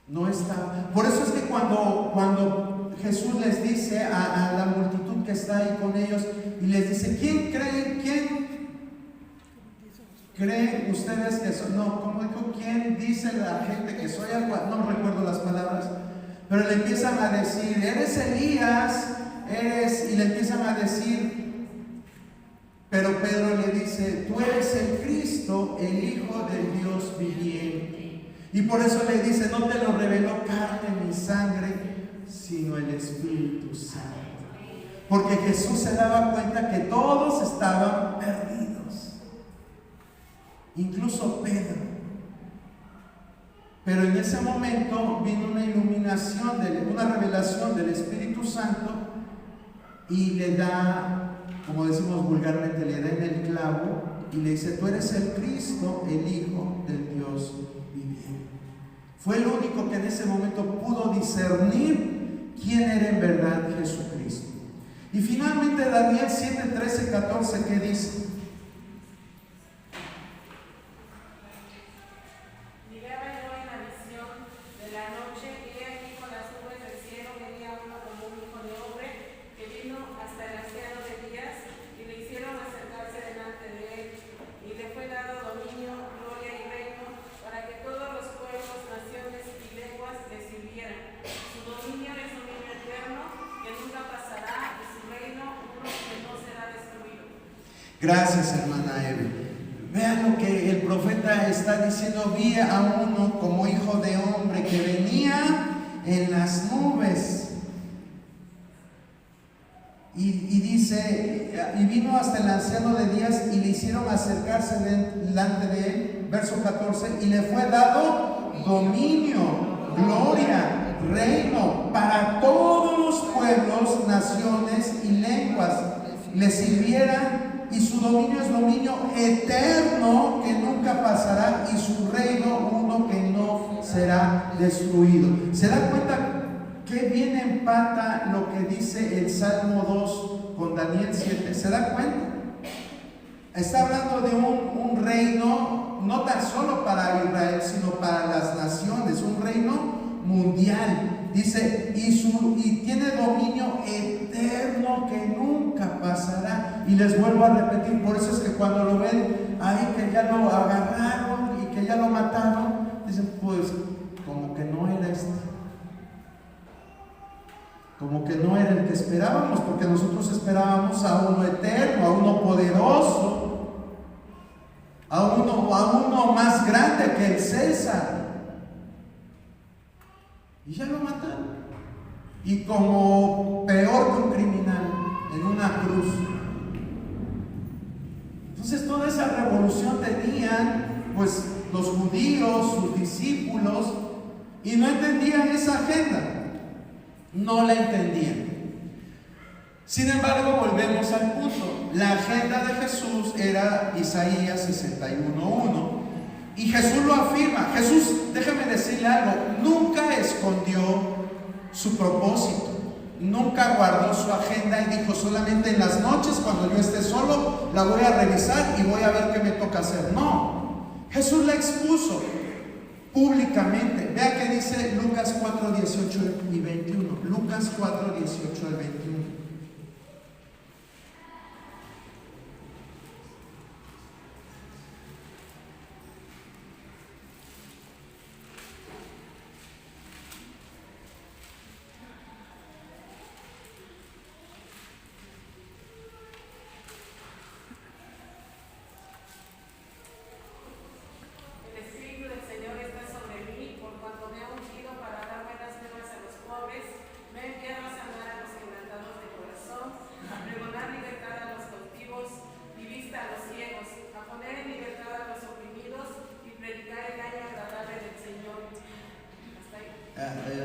No estaba. Por eso es que cuando Jesús les dice a la multitud que está ahí con ellos y les dice: ¿quién creen ustedes que son? No, ¿cómo dijo? ¿Quién dice la gente que soy? No recuerdo las palabras, pero le empiezan a decir: eres Elías, y le empiezan a decir, pero Pedro le dice: tú eres el Cristo, el Hijo del Dios viviente. Y por eso le dice: no te lo reveló carne ni sangre, sino el Espíritu Santo. Porque Jesús se daba cuenta que todos estaban perdidos, incluso Pedro. Pero en ese momento vino una iluminación, una revelación del Espíritu Santo y le da, como decimos vulgarmente, le da en el clavo y le dice: tú eres el Cristo, el Hijo del Dios viviente. Fue el único que en ese momento pudo discernir quién era en verdad Jesucristo. Y finalmente Daniel 7, 13, 14, ¿qué dice? Miraba yo en la visión de la noche y he aquí con las nubes del cielo venía uno como un hijo de hombre que vino hasta el anciano de días y le hicieron acercarse delante de él y le fue dado dominio, gloria y reino para que todos los pueblos, naciones y lenguas le sirvieran. Su dominio es dominio eterno que nunca pasará y su reino uno que no será destruido. Gracias, hermana Eve. Vean lo que el profeta está diciendo: vi a uno como hijo de hombre que venía en las nubes. Y dice, y vino hasta el anciano de días y le hicieron acercarse delante de él, verso 14, y le fue dado dominio, gloria, reino para todos los pueblos, naciones y lenguas. Le sirviera, y su dominio es dominio eterno que nunca pasará, y su reino uno que no será destruido. ¿Se da cuenta qué bien empata lo que dice el Salmo 2 con Daniel 7? ¿Se da cuenta? Está hablando de un reino no tan solo para Israel, sino para las naciones, un reino mundial. Dice, y tiene dominio eterno que nunca pasará. Y les vuelvo a repetir, por eso es que cuando lo ven ahí que ya lo agarraron y que ya lo mataron, dicen, pues como que no era como que no era el que esperábamos, porque nosotros esperábamos a uno eterno, a uno poderoso, a uno más grande que el César. Y ya lo mataron. Y como peor que un criminal en una cruz. Entonces toda esa revolución tenían pues los judíos, sus discípulos, y no entendían esa agenda. No la entendían. Sin embargo, volvemos al punto. La agenda de Jesús era Isaías 61:1. Y Jesús lo afirma. Jesús, déjame decirle algo, nunca escondió su propósito, nunca guardó su agenda y dijo solamente en las noches cuando yo esté solo la voy a revisar y voy a ver qué me toca hacer. No, Jesús la expuso públicamente. Vea que dice Lucas 4:18 y 21. Lucas 4:18 al 21.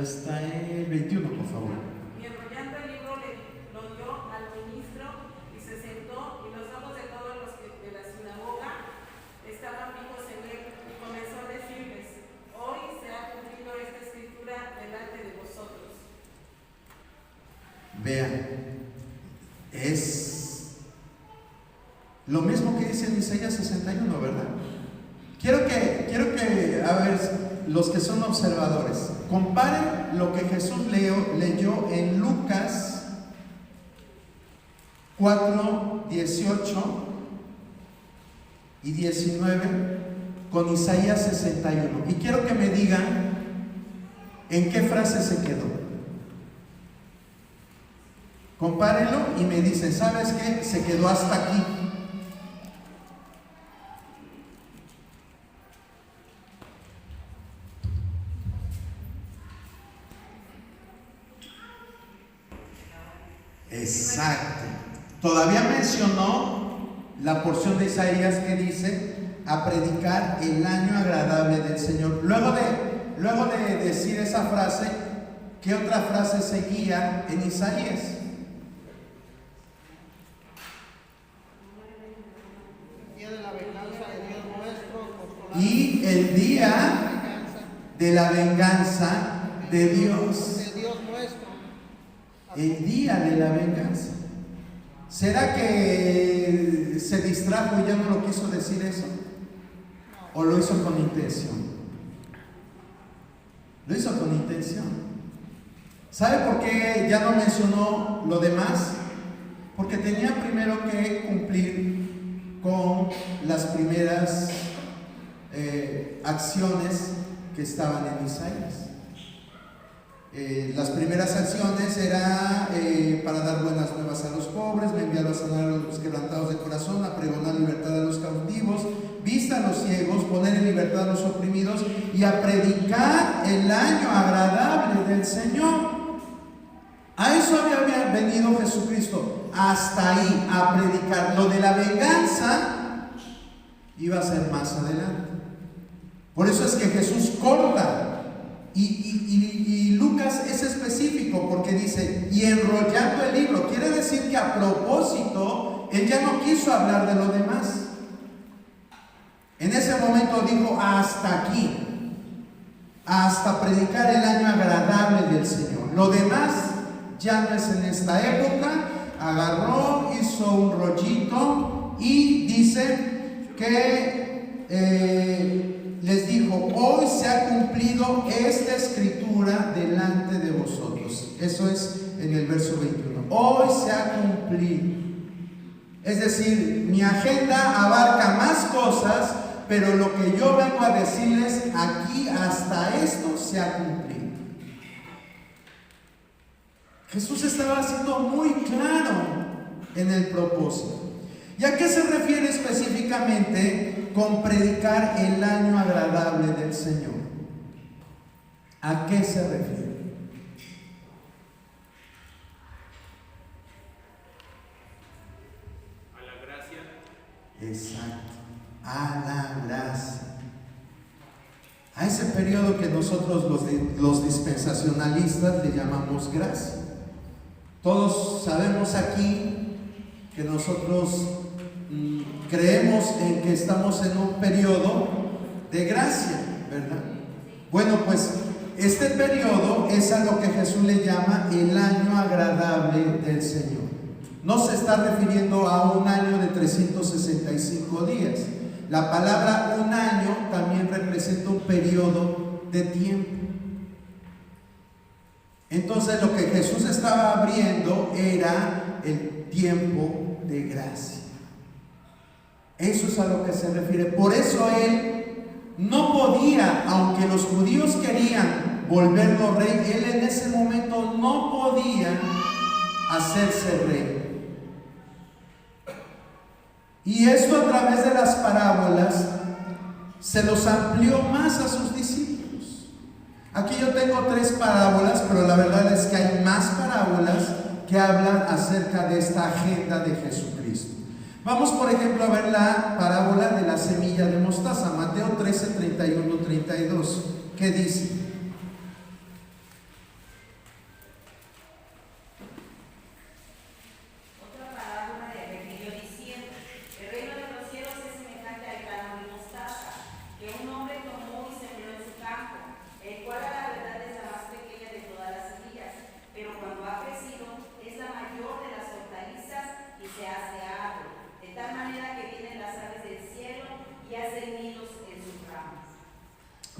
Está en el 21, por favor. Y enrollando el libro lo dio al ministro y se sentó, y los ojos de todos los de la sinagoga estaban fijos en él, y comenzó a decirles: hoy se ha cumplido esta escritura delante de vosotros. Vean, es lo mismo que dice en Isaías 61, ¿verdad? Quiero que, a ver, los que son observadores, comparen lo que Jesús leyó en Lucas 4:18 y 19 con Isaías 61. Y quiero que me digan en qué frase se quedó. Compárenlo y me dicen, ¿sabes qué? Se quedó hasta aquí. Exacto. Todavía mencionó la porción de Isaías que dice a predicar el año agradable del Señor. Luego de decir esa frase, ¿qué otra frase seguía en Isaías? El día de la venganza de Dios nuestro. Y el día de la venganza de Dios. De Dios nuestro. El día de la venganza. ¿Será que se distrajo y ya no lo quiso decir eso? ¿O lo hizo con intención? Lo hizo con intención. ¿Sabe por qué ya no mencionó lo demás? Porque tenía primero que cumplir con las primeras acciones que estaban en Isaías. Las primeras acciones era para dar buenas nuevas a los pobres, me enviaron a sanar a los quebrantados de corazón, a pregonar libertad a los cautivos, a los ciegos, poner en libertad a los oprimidos y a predicar el año agradable del Señor. A eso había venido Jesucristo, hasta ahí, a predicar. Lo de la venganza iba a ser más adelante. Por eso es que Jesús corta. Y Lucas es específico porque dice, y enrollando el libro, quiere decir que a propósito, él ya no quiso hablar de lo demás. En ese momento dijo, hasta aquí, hasta predicar el año agradable del Señor. Lo demás ya no es en esta época. Agarró, hizo un rollito y dice que les dijo, hoy se ha cumplido esta escritura delante de vosotros. Eso es en el verso 21. Hoy se ha cumplido. Es decir, mi agenda abarca más cosas, pero lo que yo vengo a decirles aquí, hasta esto se ha cumplido. Jesús estaba siendo muy claro en el propósito. ¿Y a qué se refiere específicamente con predicar el año agradable del Señor? ¿A qué se refiere? A la gracia. Exacto, a la gracia. A ese periodo que nosotros los dispensacionalistas le llamamos gracia. Todos sabemos aquí que nosotros creemos en que estamos en un periodo de gracia, ¿verdad? Bueno, pues este periodo es a lo que Jesús le llama el año agradable del Señor. No se está refiriendo a un año de 365 días. La palabra un año también representa un periodo de tiempo. Entonces lo que Jesús estaba abriendo era el tiempo de gracia. Eso es a lo que se refiere. Por eso él no podía, aunque los judíos querían volverlo rey, él en ese momento no podía hacerse rey. Y esto a través de las parábolas se los amplió más a sus discípulos. Aquí yo tengo 3 parábolas, pero la verdad es que hay más parábolas que hablan acerca de esta agenda de Jesucristo. Vamos, por ejemplo, a ver la parábola de la semilla de mostaza, Mateo 13, 31, 32. ¿Qué dice? Otra parábola le refirió diciendo: el reino de los cielos es semejante al grano de mostaza, que un hombre tomó y sembró en su campo, el cual a la verdad es la más pequeña de todas las semillas, pero cuando ha crecido es la mayor de las hortalizas y se hace árbol, de tal manera que vienen las aves del cielo y hacen nidos en sus ramas.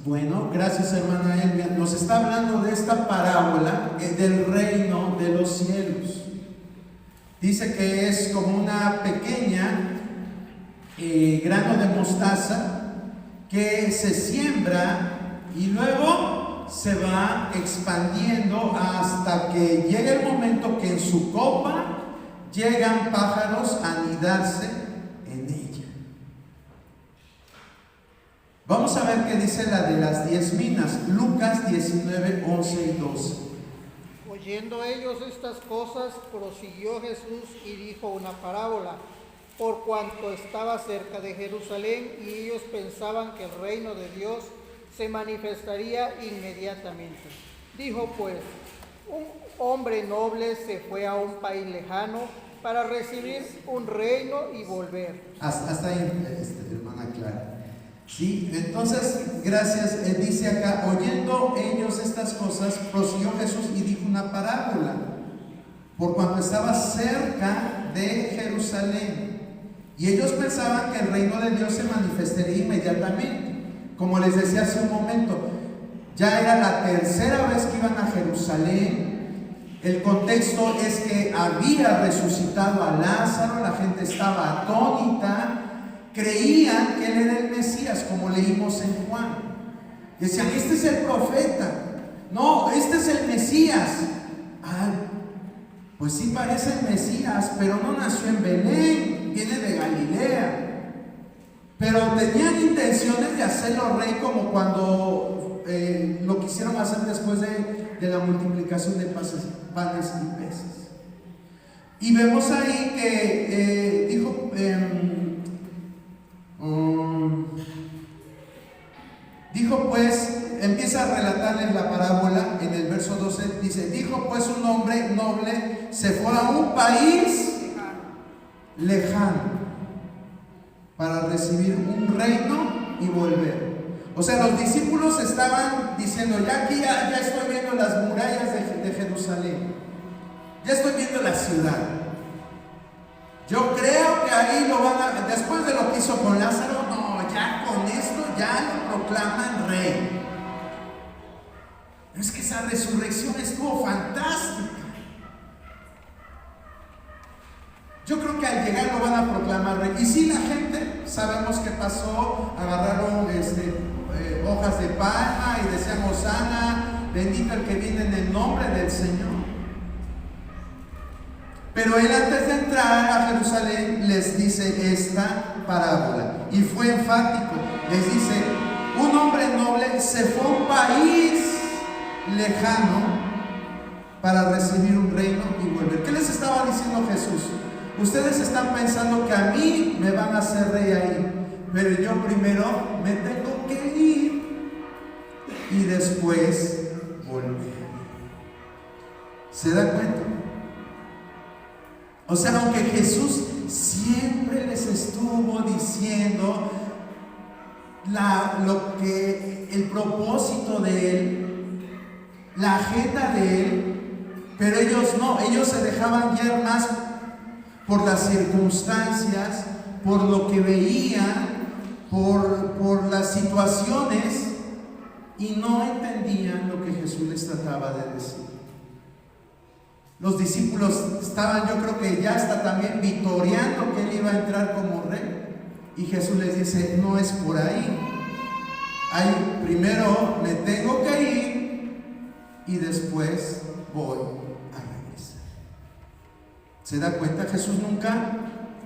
Bueno, gracias hermana Elvia. Nos está hablando de esta parábola del reino de los cielos. Dice que es como una pequeña grano de mostaza que se siembra y luego se va expandiendo hasta que llega el momento que en su copa llegan pájaros a anidarse en ella. Vamos a ver qué dice la de las 10 minas, Lucas 19, 11 y 12. Oyendo ellos estas cosas, prosiguió Jesús y dijo una parábola, por cuanto estaba cerca de Jerusalén y ellos pensaban que el reino de Dios se manifestaría inmediatamente. Dijo pues, un hombre noble se fue a un país lejano para recibir un reino y volver. Hasta ahí, hermana Clara. Sí, entonces, gracias, dice acá, oyendo ellos estas cosas, prosiguió Jesús y dijo una parábola, por cuanto estaba cerca de Jerusalén. Y ellos pensaban que el reino de Dios se manifestaría inmediatamente. Como les decía hace un momento, ya era la 3ª vez que iban a Jerusalén. El contexto es que había resucitado a Lázaro, la gente estaba atónita, creían que él era el Mesías, como leímos en Juan. Decían, este es el profeta. No, este es el Mesías. Ay, pues sí parece el Mesías, pero no nació en Belén, viene de Galilea. pero tenían intenciones de hacerlo rey, como cuando lo quisieron hacer después de la multiplicación de panes y peces. Y vemos ahí que dijo pues, empieza a relatarles la parábola en el verso 12, dice, dijo pues un hombre noble se fue a un país lejano para recibir un reino y volver. O sea, los discípulos estaban diciendo, ya aquí ya estoy viendo las murallas de Jerusalén, ya estoy viendo la ciudad. Yo creo que ahí lo van a, después de lo que hizo con Lázaro, no, ya con esto ya lo proclaman rey. Es que esa resurrección estuvo fantástica. Yo creo que al llegar lo van a proclamar rey. Y si la gente, sabemos qué pasó, agarraron hojas de palma y decían Hosana, bendito el que viene en el nombre del Señor. Pero él, antes de entrar a Jerusalén, les dice esta parábola, y fue enfático. Les dice, un hombre noble se fue a un país lejano para recibir un reino y volver. ¿Qué les estaba diciendo Jesús? Ustedes están pensando que a mí me van a hacer rey ahí, pero yo primero me tengo que ir y después volver. ¿Se da cuenta? O sea, aunque Jesús siempre les estuvo diciendo el propósito de Él, la agenda de Él, pero ellos no, ellos se dejaban guiar más por las circunstancias, por lo que veían, por las situaciones, y no entendían lo que Jesús les trataba de decir. Los discípulos estaban, yo creo que ya hasta también vitoreando que Él iba a entrar como rey, y Jesús les dice, no es por ahí. Primero me tengo que ir y después voy a regresar. ¿Se da cuenta? Jesús nunca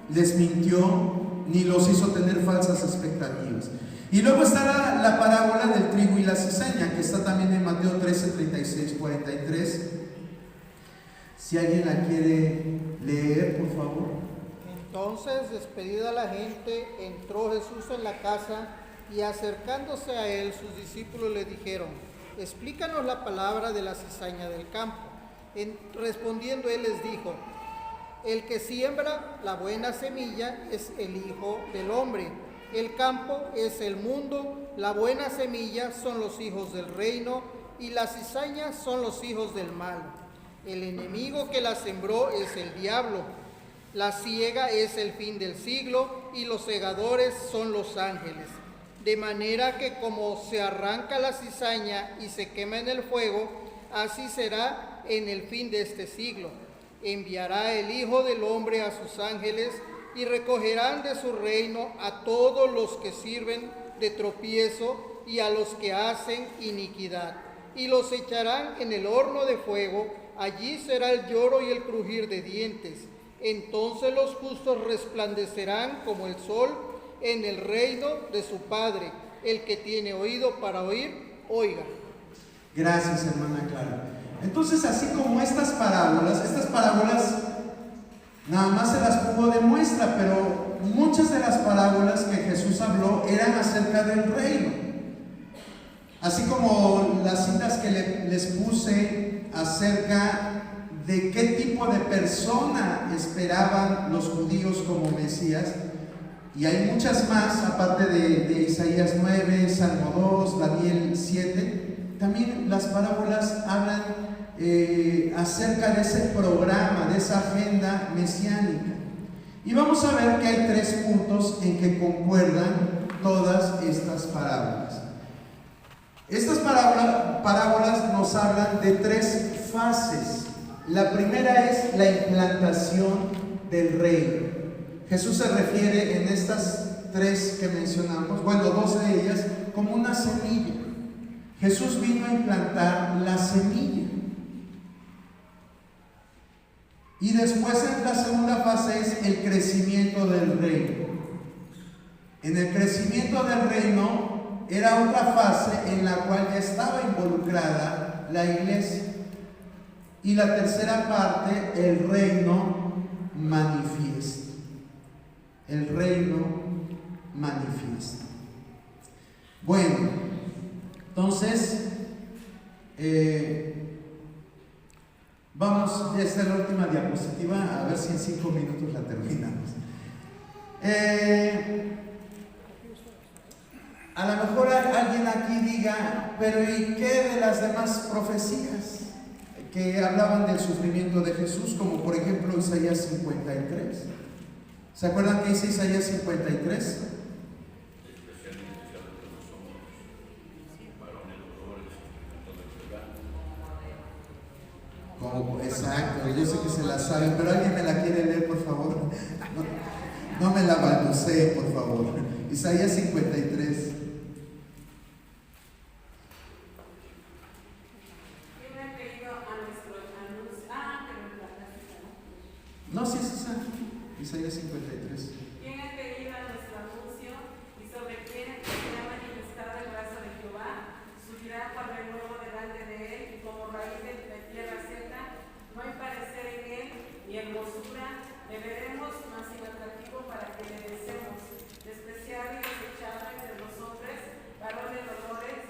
les mintió ni los hizo tener falsas expectativas. Y luego está la parábola del trigo y la cizaña, que está también en Mateo 13, 36, 43. Si alguien la quiere leer, por favor. Entonces, despedida la gente, entró Jesús en la casa, y acercándose a él, sus discípulos le dijeron, explícanos la palabra de la cizaña del campo. Respondiendo él les dijo, el que siembra la buena semilla es el Hijo del Hombre. El campo es el mundo, la buena semilla son los hijos del reino, y las cizañas son los hijos del mal. El enemigo que la sembró es el diablo. La siega es el fin del siglo, y los segadores son los ángeles. De manera que como se arranca la cizaña y se quema en el fuego, así será en el fin de este siglo. Enviará el Hijo del Hombre a sus ángeles, y recogerán de su reino a todos los que sirven de tropiezo y a los que hacen iniquidad, y los echarán en el horno de fuego. Allí será el lloro y el crujir de dientes. Entonces los justos resplandecerán como el sol en el reino de su Padre. El que tiene oído para oír, oiga. Gracias, hermana Clara. Entonces, así como estas parábolas nada más se las pongo de muestra, pero muchas de las parábolas que Jesús habló eran acerca del reino. Así como las citas que les puse acerca de qué tipo de persona esperaban los judíos como Mesías, y hay muchas más, aparte de Isaías 9, Salmo 2, Daniel 7, también las parábolas hablan acerca de ese programa, de esa agenda mesiánica. Y vamos a ver que hay 3 puntos en que concuerdan todas estas parábolas. Estas parábolas nos hablan de 3 fases. La primera es la implantación del reino. Jesús se refiere en estas 3 que mencionamos, bueno, 2 de ellas, como una semilla. Jesús vino a implantar la semilla. Y después, en la segunda fase, es el crecimiento del reino. En el crecimiento del reino era otra fase en la cual ya estaba involucrada la iglesia. Y la tercera parte, el reino manifiesto. El reino manifiesto. Bueno, entonces, vamos, esta es la última diapositiva, a ver si en 5 minutos la terminamos. A lo mejor alguien aquí diga, pero ¿y qué de las demás profecías que hablaban del sufrimiento de Jesús, como por ejemplo Isaías 53? ¿Se acuerdan qué dice Isaías 53? Como, exacto, yo sé que se la saben, pero alguien me la quiere leer, por favor. No me la balbucee, por favor. Isaías 53. No, sí es esa. Isaías 53. ¿Quién ha creído a nuestro anuncio y sobre quién se ha manifestado el brazo de Jehová? Subirá por renuevo delante de él y como raíz de tierra seca. No hay parecer en él ni hermosura. Le veremos más inatractivo para que le deseemos. Despreciado y desechado entre los hombres, varón de dolores,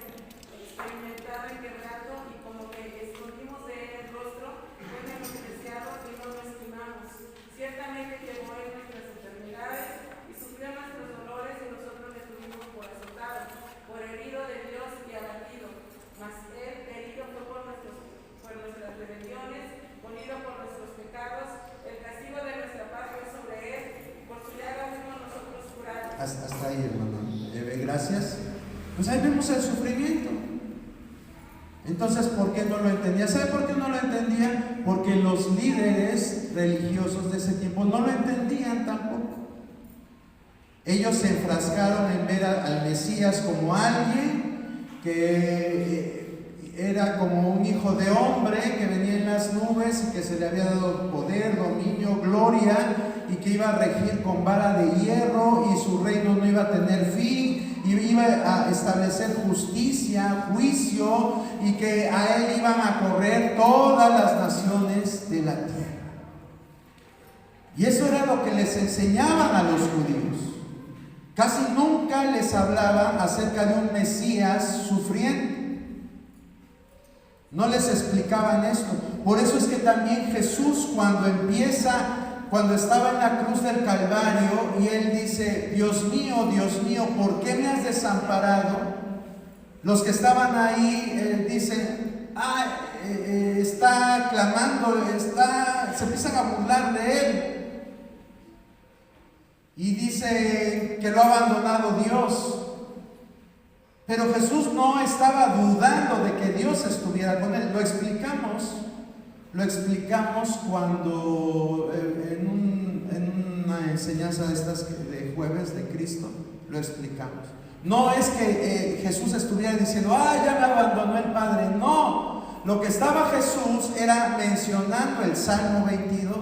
experimentado en quebranto y como que escondimos de él el rostro, fue menospreciado y no lo estimamos. Ciertamente llevó en nuestras enfermedades y sufrió nuestros dolores y nosotros le tuvimos por azotado, por herido de Dios y abatido. Mas él herido fue por nuestras rebeliones, molido por nuestros pecados. El castigo de nuestra paz fue sobre él, por su llaga fuimos nosotros curados. Hasta ahí, hermano. Gracias. Pues ahí vemos el sufrimiento. Entonces, ¿por qué no lo entendía? ¿Sabe por qué no lo entendía? Porque los líderes religiosos de ese tiempo no lo entendían tampoco. Ellos se enfrascaron en ver al Mesías como alguien que era como un hijo de hombre que venía en las nubes y que se le había dado poder, dominio, gloria, y que iba a regir con vara de hierro y su reino no iba a tener fin. Y iba a establecer justicia, juicio, y que a él iban a correr todas las naciones de la tierra. Y eso era lo que les enseñaban a los judíos. Casi nunca les hablaban acerca de un Mesías sufriente. No les explicaban esto. Por eso es que también Jesús, cuando estaba en la cruz del Calvario y él dice, Dios mío, ¿por qué me has desamparado? Los que estaban ahí dicen, está clamando, se empiezan a burlar de él. Y dice que lo ha abandonado Dios. Pero Jesús no estaba dudando de que Dios estuviera con él. Lo explicamos cuando en una enseñanza de estas de jueves de Cristo, lo explicamos. No es que Jesús estuviera diciendo, ya me abandonó el Padre. No, lo que estaba Jesús era mencionando el Salmo 22,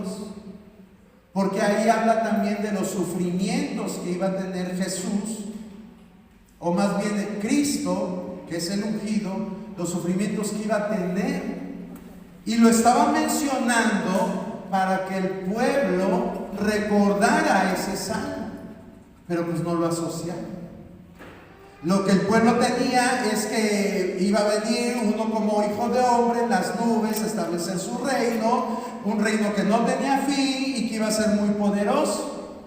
porque ahí habla también de los sufrimientos que iba a tener Jesús, o más bien Cristo, que es el ungido, los sufrimientos que iba a tener. Y lo estaba mencionando para que el pueblo recordara ese salmo, pero pues no lo asociaron. Lo que el pueblo tenía es que iba a venir uno como hijo de hombre en las nubes a establecer su reino, un reino que no tenía fin y que iba a ser muy poderoso.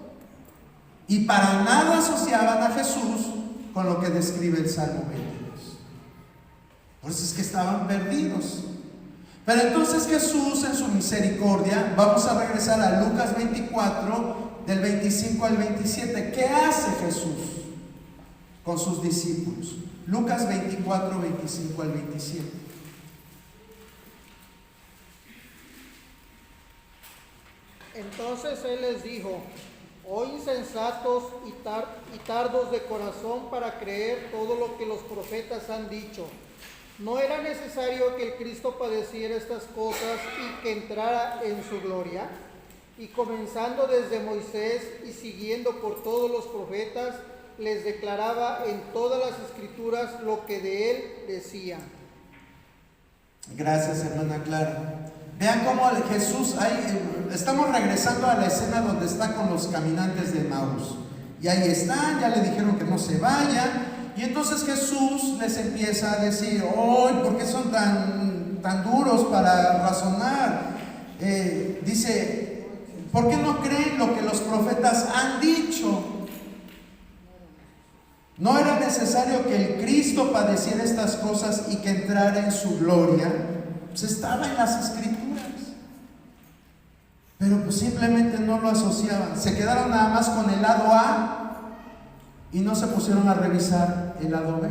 Y para nada asociaban a Jesús con lo que describe el Salmo 22. Por eso es que estaban perdidos. Pero entonces Jesús, en su misericordia, vamos a regresar a Lucas 24, del 25 al 27. ¿Qué hace Jesús con sus discípulos? Lucas 24, 25 al 27. Entonces él les dijo, oh insensatos y tardos de corazón para creer todo lo que los profetas han dicho. ¿No era necesario que el Cristo padeciera estas cosas y que entrara en su gloria? Y comenzando desde Moisés y siguiendo por todos los profetas, les declaraba en todas las escrituras lo que de él decían. Gracias, hermana Clara. Vean cómo Jesús, estamos regresando a la escena donde está con los caminantes de Emaús. Y ahí están, ya le dijeron que no se vayan. Y entonces Jesús les empieza a decir, ¿por qué son tan duros para razonar? Dice, ¿por qué no creen lo que los profetas han dicho? ¿No era necesario que el Cristo padeciera estas cosas y que entrara en su gloria? Pues estaba en las escrituras. Pero pues simplemente no lo asociaban. Se quedaron nada más con el lado A y no se pusieron a revisar el lado B.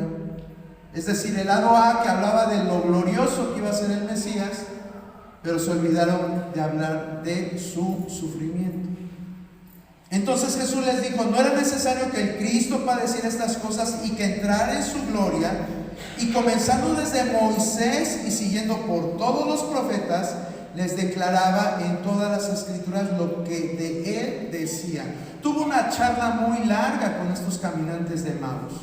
Es decir, el lado A que hablaba de lo glorioso que iba a ser el Mesías, pero se olvidaron de hablar de su sufrimiento. Entonces Jesús les dijo, no era necesario que el Cristo padeciera estas cosas y que entrara en su gloria, y comenzando desde Moisés y siguiendo por todos los profetas, les declaraba en todas las escrituras lo que de él decía. Tuvo una charla muy larga con estos caminantes de Emaús.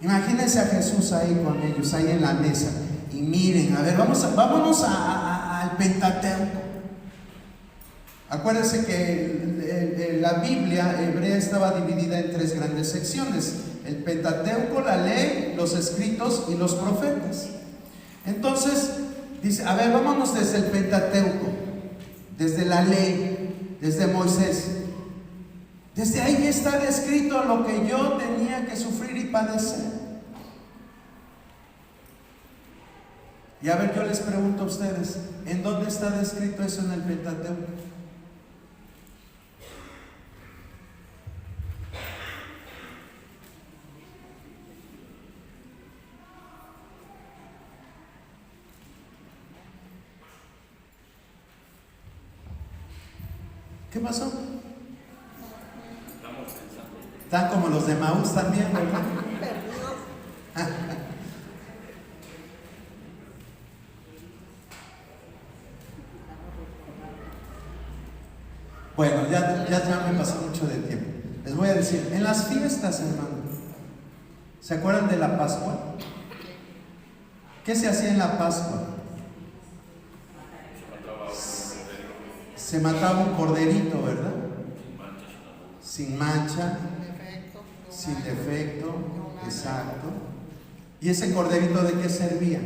Imagínense a Jesús ahí con ellos, ahí en la mesa. Y miren, a ver, vámonos al Pentateuco. Acuérdense que la Biblia hebrea estaba dividida en 3 grandes secciones: el Pentateuco, la ley, los escritos y los profetas. Entonces dice, a ver, vámonos desde el Pentateuco, desde la ley, desde Moisés. Desde ahí está descrito lo que yo tenía que sufrir y padecer. Y a ver, yo les pregunto a ustedes, ¿en dónde está descrito eso en el Pentateuco? ¿Qué pasó? Están como los de Emaús también, ¿verdad? Bueno, ya me pasó mucho de tiempo. Les voy a decir, en las fiestas, hermano, ¿se acuerdan de la Pascua? ¿Qué se hacía en la Pascua? Se mataba un corderito, ¿verdad? Sin mancha, sin defecto, exacto. ¿Y ese corderito de qué servía?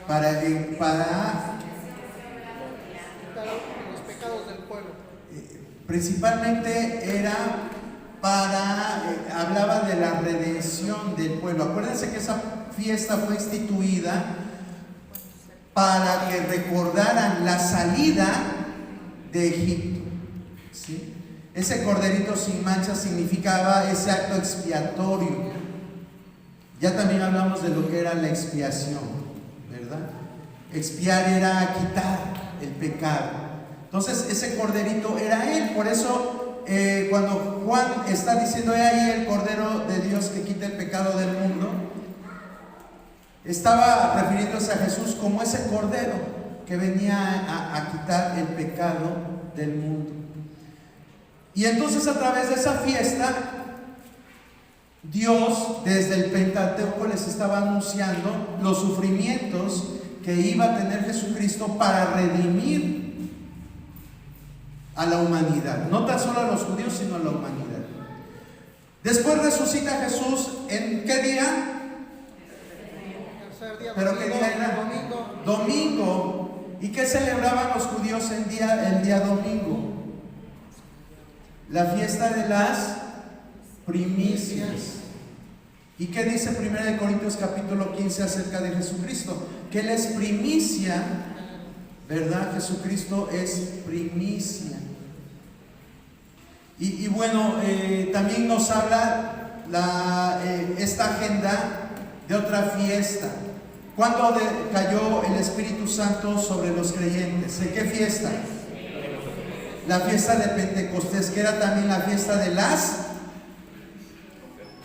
Para los pecados del pueblo. Principalmente era hablaba de la redención del pueblo. Acuérdense que esa fiesta fue instituida para que recordaran la salida de Egipto, ¿sí? Ese corderito sin mancha significaba ese acto expiatorio. Ya también hablamos de lo que era la expiación, ¿verdad? Expiar era quitar el pecado. Entonces ese corderito era él. Por eso cuando Juan está diciendo, he ahí el Cordero de Dios que quita el pecado del mundo, estaba refiriéndose a Jesús como ese cordero que venía a quitar el pecado del mundo. Y entonces a través de esa fiesta, Dios desde el Pentateuco les estaba anunciando los sufrimientos que iba a tener Jesucristo para redimir a la humanidad, no tan solo a los judíos, sino a la humanidad. Después resucita Jesús, ¿en qué día? ¿Pero qué día era? Domingo. ¿Y qué celebraban los judíos el día domingo? La fiesta de las primicias. ¿Y qué dice 1 Corintios capítulo 15 acerca de Jesucristo? Que Él es primicia, ¿verdad? Jesucristo es primicia. Y bueno, también nos habla esta agenda de otra fiesta. ¿Cuándo cayó el Espíritu Santo sobre los creyentes? ¿De qué fiesta? La fiesta de Pentecostés, que era también la fiesta de las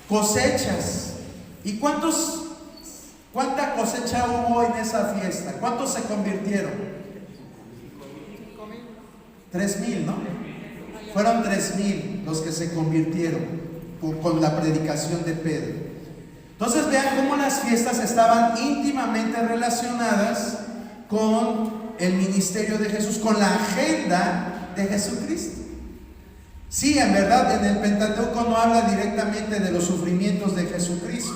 cosechas. ¿Y cuánta cosecha hubo en esa fiesta? ¿Cuántos se convirtieron? 3,000, ¿no? Fueron 3,000 los que se convirtieron con la predicación de Pedro. Entonces vean cómo las fiestas estaban íntimamente relacionadas con el ministerio de Jesús, con la agenda de Jesucristo. Sí, en verdad, en el Pentateuco no habla directamente de los sufrimientos de Jesucristo,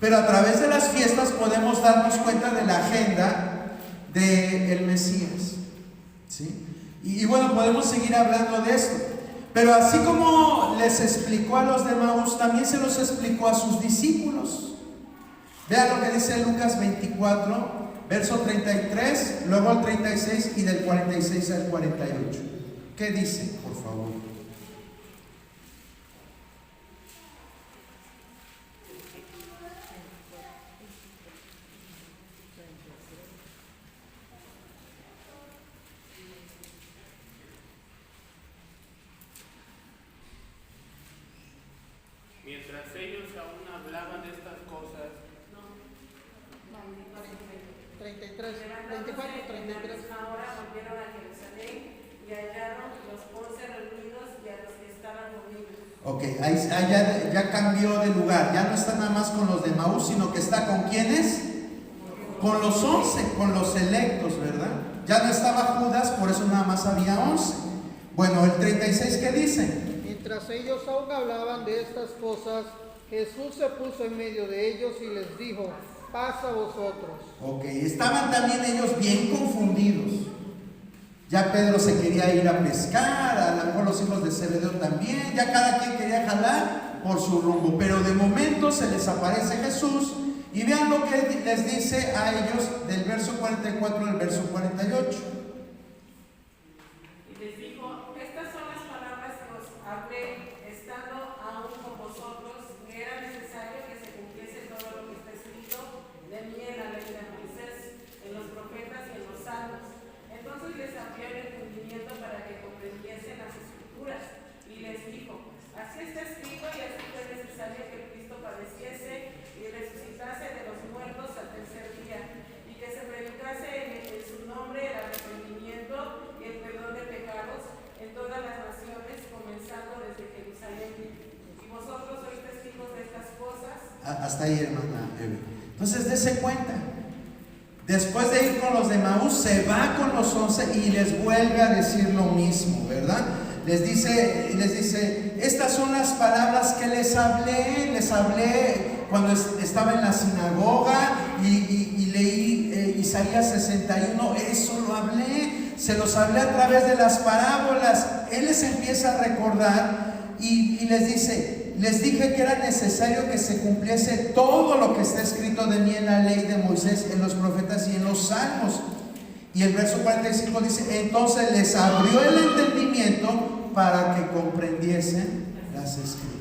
pero a través de las fiestas podemos darnos cuenta de la agenda del Mesías. ¿Sí? Y bueno, podemos seguir hablando de esto. Pero así como les explicó a los de Maús, también se los explicó a sus discípulos. Vean lo que dice Lucas 24, verso 33, luego el 36 y del 46 al 48. ¿Qué dice, por favor? Mientras ellos aún hablaban de estas cosas, 33, 24, 33. Ahora volvieron a Jerusalén y hallaron los 11 reunidos y a los que estaban con ellos. Ok, ahí ya cambió de lugar. Ya no está nada más con los de Maús, sino que está con ¿quiénes? Con los 11, con los electos, ¿verdad? Ya no estaba Judas, por eso nada más había 11. Bueno, el 36, ¿qué dice? Mientras ellos aún hablaban de estas cosas, Jesús se puso en medio de ellos y les dijo: paz a vosotros. Ok, estaban también ellos bien confundidos. Ya Pedro se quería ir a pescar, a lo mejor los hijos de Zebedeo también, ya cada quien quería jalar por su rumbo. Pero de momento se les aparece Jesús y vean lo que les dice a ellos del verso 44 al verso 48. Y les dijo: estas son las palabras que os hablé estando aún con vosotros, que era necesario que se cumpliese todo lo que está escrito de mí en la ley de Moisés, en los profetas y en los salmos. Entonces les abrió el entendimiento para que comprendiesen las escrituras, y les dijo: así está escrito y así fue necesario que Cristo padeciese y resucitase de los muertos al tercer día, y que se predicase en su nombre el arrepentimiento y el perdón de pecados en todas las naciones, comenzando desde Jerusalén. Y vosotros sois testigos de estas cosas. Hasta ahí, hermana Eve. Entonces, dése cuenta. Después de ir con los de Maús, se va con los 11 y les vuelve a decir lo mismo, ¿verdad? Les dice, estas son las palabras que les hablé cuando estaba en la sinagoga y leí Isaías 61, eso lo hablé, se los hablé a través de las parábolas. Él les empieza a recordar y les dice: les dije que era necesario que se cumpliese todo lo que está escrito de mí en la ley de Moisés, en los profetas y en los salmos. Y el verso 45 dice: entonces les abrió el entendimiento para que comprendiesen las escrituras.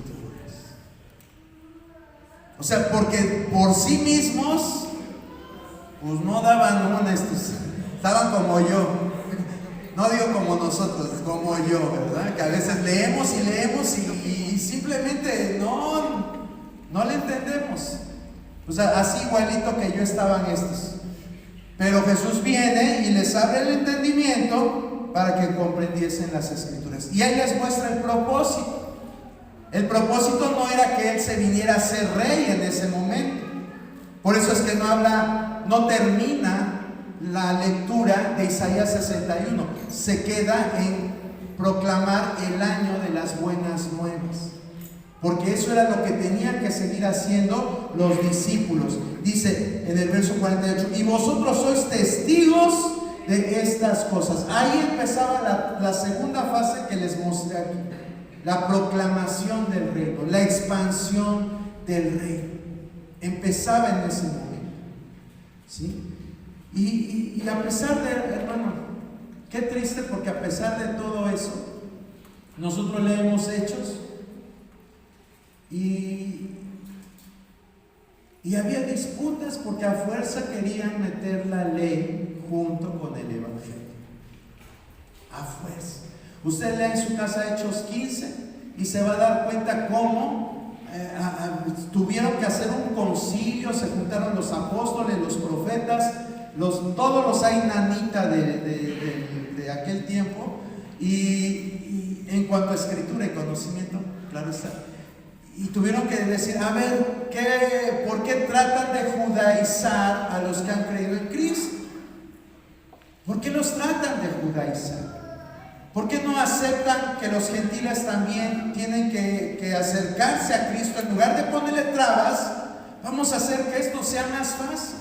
O sea, porque por sí mismos pues no daban una, estaban como yo. No digo como nosotros, como yo, ¿verdad? Que a veces leemos y simplemente no le entendemos. O sea, así igualito que yo estaban estos. Pero Jesús viene y les abre el entendimiento para que comprendiesen las escrituras. Y ahí les muestra el propósito. El propósito no era que Él se viniera a ser rey en ese momento. Por eso es que no termina la lectura de Isaías 61, se queda en proclamar el año de las buenas nuevas, porque eso era lo que tenían que seguir haciendo los discípulos. Dice en el verso 48: y vosotros sois testigos de estas cosas. Ahí empezaba la segunda fase que les mostré aquí, la proclamación del reino, la expansión del reino. Empezaba en ese momento, ¿sí? Y a pesar de, hermano, qué triste, porque a pesar de todo eso, nosotros leemos Hechos y había disputas porque a fuerza querían meter la ley junto con el evangelio. A fuerza. Usted lee en su casa Hechos 15 y se va a dar cuenta cómo tuvieron que hacer un concilio, se juntaron los apóstoles, los profetas, todos los ainanita de aquel tiempo, y en cuanto a escritura y conocimiento, claro está. Y tuvieron que decir, a ver, ¿por qué tratan de judaizar a los que han creído en Cristo? ¿Por qué los tratan de judaizar? ¿Por qué no aceptan que los gentiles también tienen que acercarse a Cristo? En lugar de ponerle trabas, vamos a hacer que esto sea más fácil.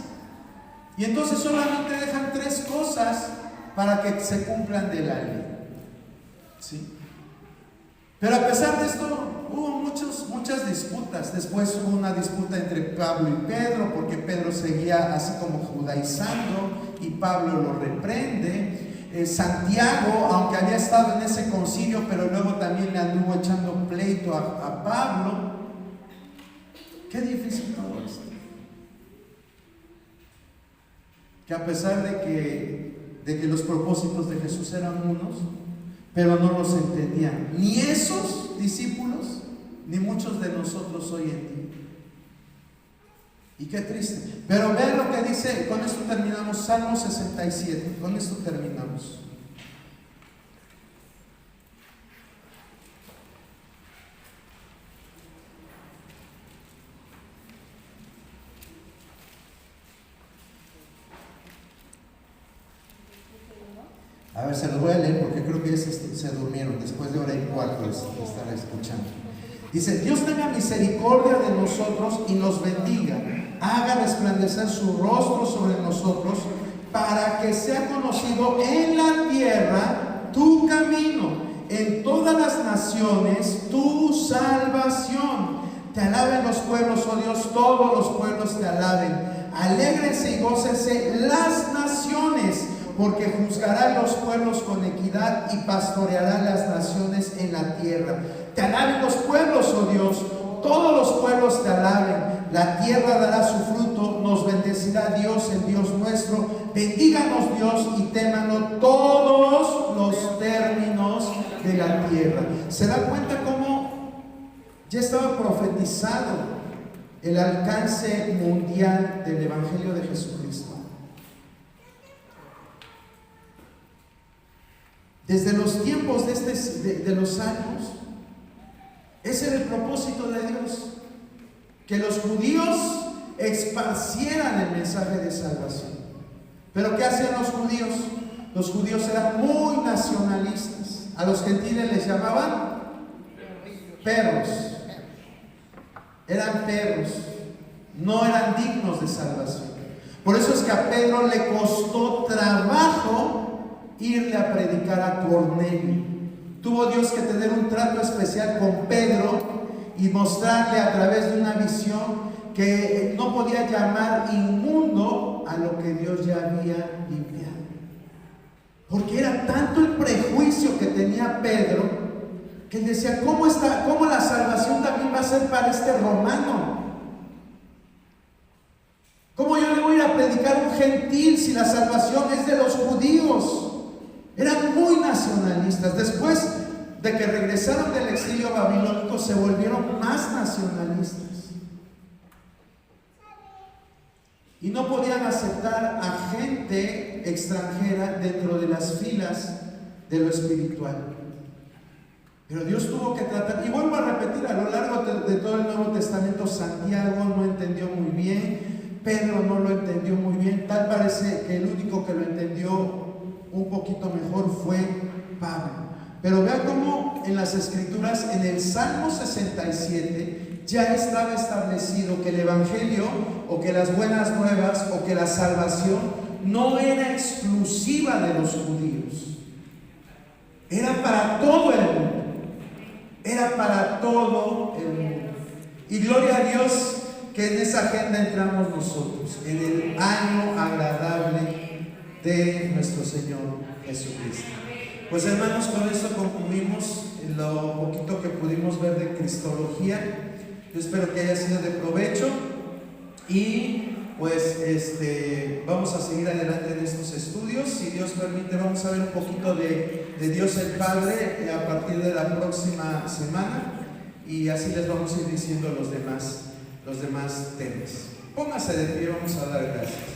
Y entonces solamente dejan 3 cosas para que se cumplan de la ley. ¿Sí? Pero a pesar de esto, hubo muchas disputas. Después hubo una disputa entre Pablo y Pedro, porque Pedro seguía así como judaizando y Pablo lo reprende. Santiago, aunque había estado en ese concilio, pero luego también le anduvo echando pleito a Pablo. Qué difícil todo esto. Que a pesar de que los propósitos de Jesús eran unos, pero no los entendían ni esos discípulos, ni muchos de nosotros hoy en día. Y qué triste. Pero vean lo que dice, con esto terminamos, Salmo 67, con esto terminamos. A ver, se los voy a leer porque creo que se durmieron después de 1:15 de estar escuchando. Dice, Dios tenga misericordia de nosotros y nos bendiga, haga resplandecer su rostro sobre nosotros, para que sea conocido en la tierra tu camino, en todas las naciones tu salvación. Te alaben los pueblos, oh Dios, todos los pueblos te alaben. Alégrense y gócense las naciones, porque juzgará los pueblos con equidad y pastoreará las naciones en la tierra. Te alaben los pueblos, oh Dios, todos los pueblos te alaben. La tierra dará su fruto, nos bendecirá Dios, el Dios nuestro. Bendíganos Dios y témanos todos los términos de la tierra. ¿Se da cuenta cómo ya estaba profetizado el alcance mundial del Evangelio de Jesucristo? Desde los tiempos de los años, ese era el propósito de Dios, que los judíos esparcieran el mensaje de salvación. Pero ¿qué hacían los judíos? Los judíos eran muy nacionalistas. A los gentiles les llamaban perros. Eran perros, no eran dignos de salvación. Por eso es que a Pedro le costó trabajo irle a predicar a Cornelio. Tuvo Dios que tener un trato especial con Pedro y mostrarle a través de una visión que no podía llamar inmundo a lo que Dios ya había limpiado. Porque era tanto el prejuicio que tenía Pedro, que él decía, ¿cómo la salvación también va a ser para este romano? ¿Cómo yo le voy a ir a predicar a un gentil si la salvación es de los judíos? Eran muy nacionalistas. Después de que regresaron del exilio babilónico, se volvieron más nacionalistas. Y no podían aceptar a gente extranjera dentro de las filas de lo espiritual. Pero Dios tuvo que tratar, y vuelvo a repetir, a lo largo de todo el Nuevo Testamento, Santiago no entendió muy bien, Pedro no lo entendió muy bien, tal parece que el único que lo entendió un poquito mejor fue Pablo. Pero vea cómo en las Escrituras, en el Salmo 67, ya estaba establecido que el Evangelio, o que las buenas nuevas, o que la salvación no era exclusiva de los judíos, era para todo el mundo. Era para todo el mundo. Y gloria a Dios que en esa agenda entramos nosotros, en el año agradable de nuestro Señor Jesucristo. Pues hermanos, con esto concluimos lo poquito que pudimos ver de Cristología. Yo espero que haya sido de provecho y pues vamos a seguir adelante en estos estudios. Si Dios permite, vamos a ver un poquito de Dios el Padre a partir de la próxima semana, y así les vamos a ir diciendo los demás temas. Póngase de pie, vamos a dar gracias.